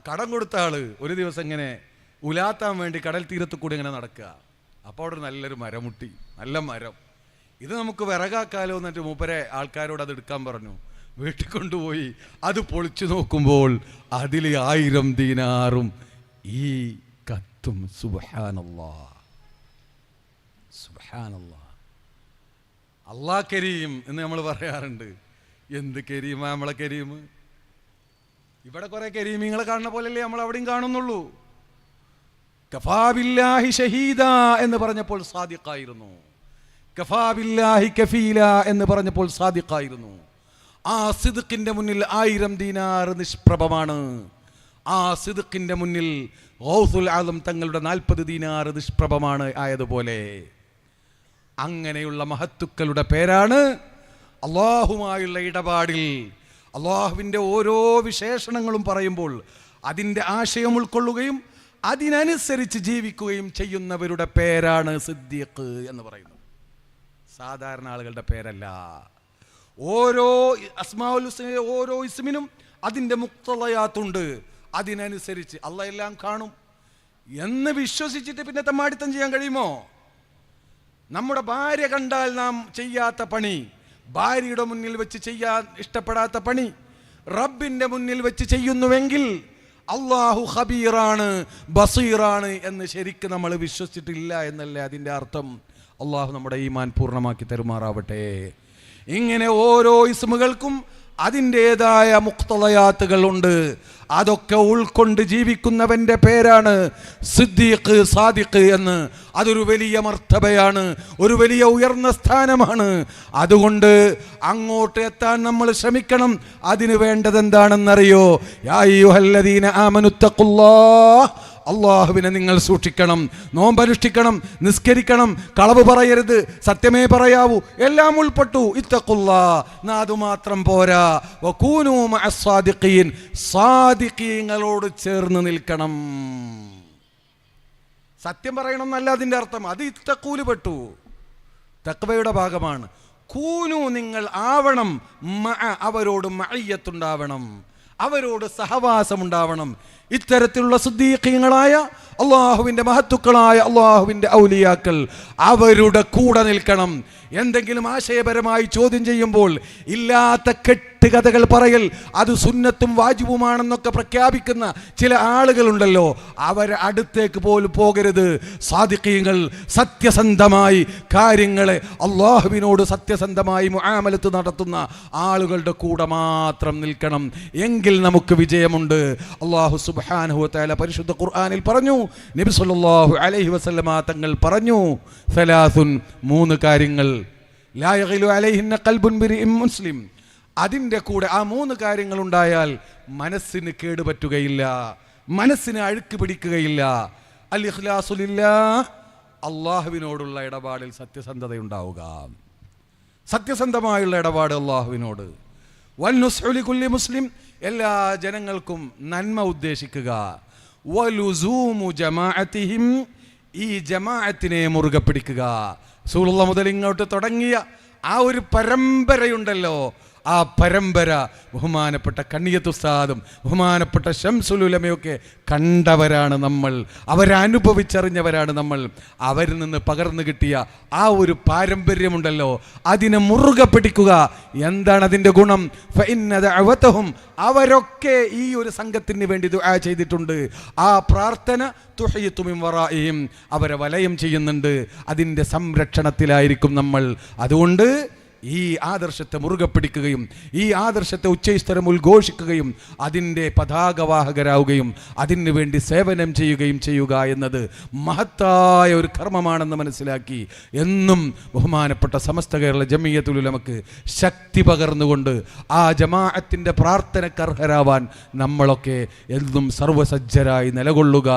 കടം കൊടുത്ത ആള് ഒരു ദിവസം ഇങ്ങനെ ഉലാത്താൻ വേണ്ടി കടൽ തീരത്ത് കൂടി ഇങ്ങനെ നടക്കുക. അപ്പോൾ അവിടെ നല്ലൊരു മരമുട്ടി, നല്ല മരം. ഇത് നമുക്ക് വിറകാക്കാലോ എന്നിട്ട് മൂപ്പരെ ആൾക്കാരോട് അത് എടുക്കാൻ പറഞ്ഞു. വീട്ടിൽ കൊണ്ടുപോയി അത് പൊളിച്ചു നോക്കുമ്പോൾ അതിൽ 1000 ദീനാറും ഈ കത്തും. സുബ്ഹാനല്ലാഹ്, സുബ്ഹാനല്ലാഹ്. അല്ലാഹ് കരീം എന്ന് നമ്മൾ പറയാറുണ്ട്. എന്ത് കരീമാ നമ്മളെ കരീം? ഇവിടെ കുറെ കരീമിങ്ങളെ കാണുന്ന പോലെയല്ലേ നമ്മൾ അവിടെയും കാണുന്നുള്ളൂ. കഫാ ബില്ലാഹി ഷഹീദ എന്ന് പറഞ്ഞപ്പോൾ സാദിഖായിരുന്നു. കഫാ ബില്ലാഹി കഫീല എന്ന് പറഞ്ഞപ്പോൾ സാദിഖായിരുന്നു. ആ സിദ്ഖിന്റെ മുന്നിൽ 1000 ദീനാർ നിഷ്പ്രഭമാണ്. ആ സിദ്ഖിന്റെ മുന്നിൽ ഗൗസുൽ ആലം തങ്ങളുടെ 40 ദീനാർ നിഷ്പ്രഭമാണ് ആയതുപോലെ അങ്ങനെയുള്ള മഹത്തുക്കളുടെ പേരാണ് അല്ലാഹുമായുള്ള ഇടപാടിൽ അള്ളാഹുവിൻ്റെ ഓരോ വിശേഷണങ്ങളും പറയുമ്പോൾ അതിൻ്റെ ആശയം ഉൾക്കൊള്ളുകയും അതിനനുസരിച്ച് ജീവിക്കുകയും ചെയ്യുന്നവരുടെ പേരാണ് സിദ്ദീഖ് എന്ന് പറയുന്നത്. സാധാരണ ആളുകളുടെ പേരല്ല. ഓരോ അസ്മാഉൽ ഹുസ്നയിലെ ഓരോ ഇസ്മിനും അതിൻ്റെ മുഖ്തളയാത്തുണ്ട്. അതിനനുസരിച്ച് അള്ളാഹ് എല്ലാം കാണും എന്ന് വിശ്വസിച്ചിട്ട് പിന്നെ തമ്മാടിത്തം ചെയ്യാൻ കഴിയുമോ? നമ്മുടെ ഭാര്യ കണ്ടാൽ നാം ചെയ്യാത്ത പണി, ഭാര്യയുടെ മുന്നിൽ വെച്ച് ചെയ്യാൻ ഇഷ്ടപ്പെടാത്ത പണി റബ്ബിന്റെ മുന്നിൽ വെച്ച് ചെയ്യുന്നുവെങ്കിൽ അള്ളാഹു ഖബീറാണ്, ബസീറാണ് എന്ന് ശരിക്കും നമ്മൾ വിശ്വസിച്ചിട്ടില്ല എന്നല്ലേ അതിൻ്റെ അർത്ഥം. അള്ളാഹു നമ്മുടെ ഈമാൻ പൂർണ്ണമാക്കി തരുമാറാവട്ടെ. ഇങ്ങനെ ഓരോ ഇസ്മുകൾക്കും അതിൻ്റെതായ മുഖ്തളയാത്തുകൾ ഉണ്ട്. അതൊക്കെ ഉൾക്കൊണ്ട് ജീവിക്കുന്നവന്റെ പേരാണ് സിദ്ദീഖ്, സാദിഖ് എന്ന്. അതൊരു വലിയ മർത്തബയാണ്, ഒരു വലിയ ഉയർന്ന സ്ഥാനമാണ്. അതുകൊണ്ട് അങ്ങോട്ട് എത്താൻ നമ്മൾ ശ്രമിക്കണം. അതിന് വേണ്ടത് എന്താണെന്നറിയോ? യാ അയ്യുഹല്ലദീന ആമനുത്തഖുല്ലാഹ്, അള്ളാഹുവിനെ നിങ്ങൾ സൂക്ഷിക്കണം, നോമ്പനുഷ്ഠിക്കണം, നിസ്കരിക്കണം, കളവ് പറയരുത്, സത്യമേ പറയാവൂ, എല്ലാം ഉൾപ്പെട്ടു. ഇത്തഖുല്ലാഹ്, അതുമാത്രം പോരാ, വകൂനൂ മഅസ്സാദിഖീൻ, സാദിഖീങ്ങളോട് ചേർന്ന് നിൽക്കണം. സത്യം പറയണം എന്നല്ല അതിൻ്റെ അർത്ഥം. അത് ഇത്തഖൂല് പെട്ടു, തഖ്വയുടെ ഭാഗമാണ്. കൂനു, നിങ്ങൾ ആവണം, അവരോട് മഅയ്യത്തുണ്ടാവണം, അവരോട് സഹവാസമുണ്ടാവണം. ഇത്തരത്തിലുള്ള സിദ്ദീഖീങ്ങളായ അള്ളാഹുവിൻ്റെ മഹത്തുക്കളായ അള്ളാഹുവിൻ്റെ ഔലിയാക്കൾ അവരുടെ കൂടെ നിൽക്കണം. എന്തെങ്കിലും ആശയപരമായി ചോദ്യം ചെയ്യുമ്പോൾ ഇല്ലാത്ത കെട്ടുകഥകൾ പറയൽ, അത് സുന്നത്തും വാജിബുമാണെന്നൊക്കെ പ്രഖ്യാപിക്കുന്ന ചില ആളുകളുണ്ടല്ലോ, അവരെ അടുത്തേക്ക് പോലും പോകരുത്. സാദിഖീങ്ങൾ സത്യസന്ധമായി കാര്യങ്ങളെ അള്ളാഹുവിനോട് സത്യസന്ധമായി മുആമലത്ത് നടത്തുന്ന ആളുകളുടെ കൂടെ മാത്രം നിൽക്കണം. എങ്കിൽ നമുക്ക് വിജയമുണ്ട്. അള്ളാഹു സുബ്ഹാനഹു വ തആല പരിശുദ്ധ ഖുർആനിൽ പറഞ്ഞു, നബി സല്ലല്ലാഹു അലൈഹി വസല്ലമ തങ്ങൾ പറഞ്ഞു, സലാസുൻ, 3 കാര്യങ്ങൾ, ലാ യഗ്ലു അലൈഹിന്ന ഖൽബുൻ ബിറിഇൻ മുസ്ലിം, അതിൻ്റെ കൂടെ ആ 3 കാര്യങ്ങൾ ഉണ്ടായാൽ മനസ്സിന് കേടുപറ്റുകയില്ല, മനസ്സിന് അഴുക്ക് പിടിക്കുകയില്ല. അൽ ഇഖ്ലാസു ലില്ലാഹ്, അള്ളാഹുവിനോടുള്ള ഇടപാടിൽ സത്യസന്ധതയുണ്ടാവുക, സത്യസന്ധമായുള്ള ഇടപാട് അള്ളാഹുവിനോട്. വൽ നുസ്ഹു ലികുല്ലി മുസ്ലിം, എല്ലാ ജനങ്ങൾക്കും നന്മ ഉദ്ദേശിക്കുക. വലുസൂമു ജമാഅത്തിഹിം, ഈ ജമാഅത്തിനെ മുറുകെ പിടിക്കുക. റസൂലുള്ളാഹി മുതൽ ഇങ്ങോട്ട് തുടങ്ങിയ ആ ഒരു പരമ്പരയുണ്ടല്ലോ, ആ പരമ്പര ബഹുമാനപ്പെട്ട കണ്ണിയത്ത് ഉസ്താദും ബഹുമാനപ്പെട്ട ശംസുൽ ഉലമയൊക്കെ കണ്ടവരാണ് നമ്മൾ, അവരനുഭവിച്ചറിഞ്ഞവരാണ് നമ്മൾ. അവരിൽ നിന്ന് പകർന്നു കിട്ടിയ ആ ഒരു പാരമ്പര്യമുണ്ടല്ലോ, അതിനെ മുറുകെ പിടിക്കുക. എന്താണ് അതിൻ്റെ ഗുണം? ഫഇന്ന ദഅവതഹും, അവരൊക്കെ ഈ ഒരു സംഘത്തിന് വേണ്ടി ദുആ ചെയ്തിട്ടുണ്ട്. ആ പ്രാർത്ഥന തുഹയ്യതു മിൻ വറാഇഹിം, അവരെ വലയം ചെയ്യുന്നുണ്ട്. അതിൻ്റെ സംരക്ഷണത്തിലായിരിക്കും നമ്മൾ. അതുകൊണ്ട് ഈ ആദർശത്തെ മുറുകെ പിടിക്കുകയും ഈ ആദർശത്തെ ഉച്ചൈസ്തരം ഉദ്ഘോഷിക്കുകയും അതിൻ്റെ പതാകവാഹകരാവുകയും അതിനു വേണ്ടി സേവനം ചെയ്യുക എന്നത് മഹത്തായ ഒരു കർമ്മമാണെന്ന് മനസ്സിലാക്കി എന്നും ബഹുമാനപ്പെട്ട സമസ്ത കേരള ജമിയത്തുൽ ഉലമക്ക് ശക്തി പകർന്നുകൊണ്ട് ആ ജമാഅത്തിൻ്റെ പ്രാർത്ഥനക്കർഹരാവാൻ നമ്മളൊക്കെ എന്നും സർവസജ്ജരായി നിലകൊള്ളുക.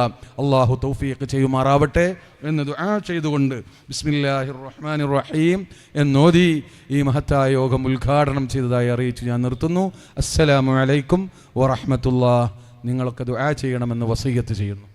അള്ളാഹു തൗഫീഖ് ചെയ്യുമാറാവട്ടെ എന്ന് ദുആ ചെയ്തുകൊണ്ട് ബിസ്മില്ലാഹിർ റഹ്മാനിർ റഹീം എന്നോതി ഈ മഹത്തായ യോഗം ഉദ്ഘാടനം ചെയ്തതായി അറിയിച്ചു ഞാൻ നിർത്തുന്നു. അസ്സലാമു അലൈക്കും വറഹ്മത്തുള്ളാഹി. നിങ്ങളൊക്കെ ദുആ ചെയ്യണമെന്ന് വസിയ്യത്ത് ചെയ്യുന്നു.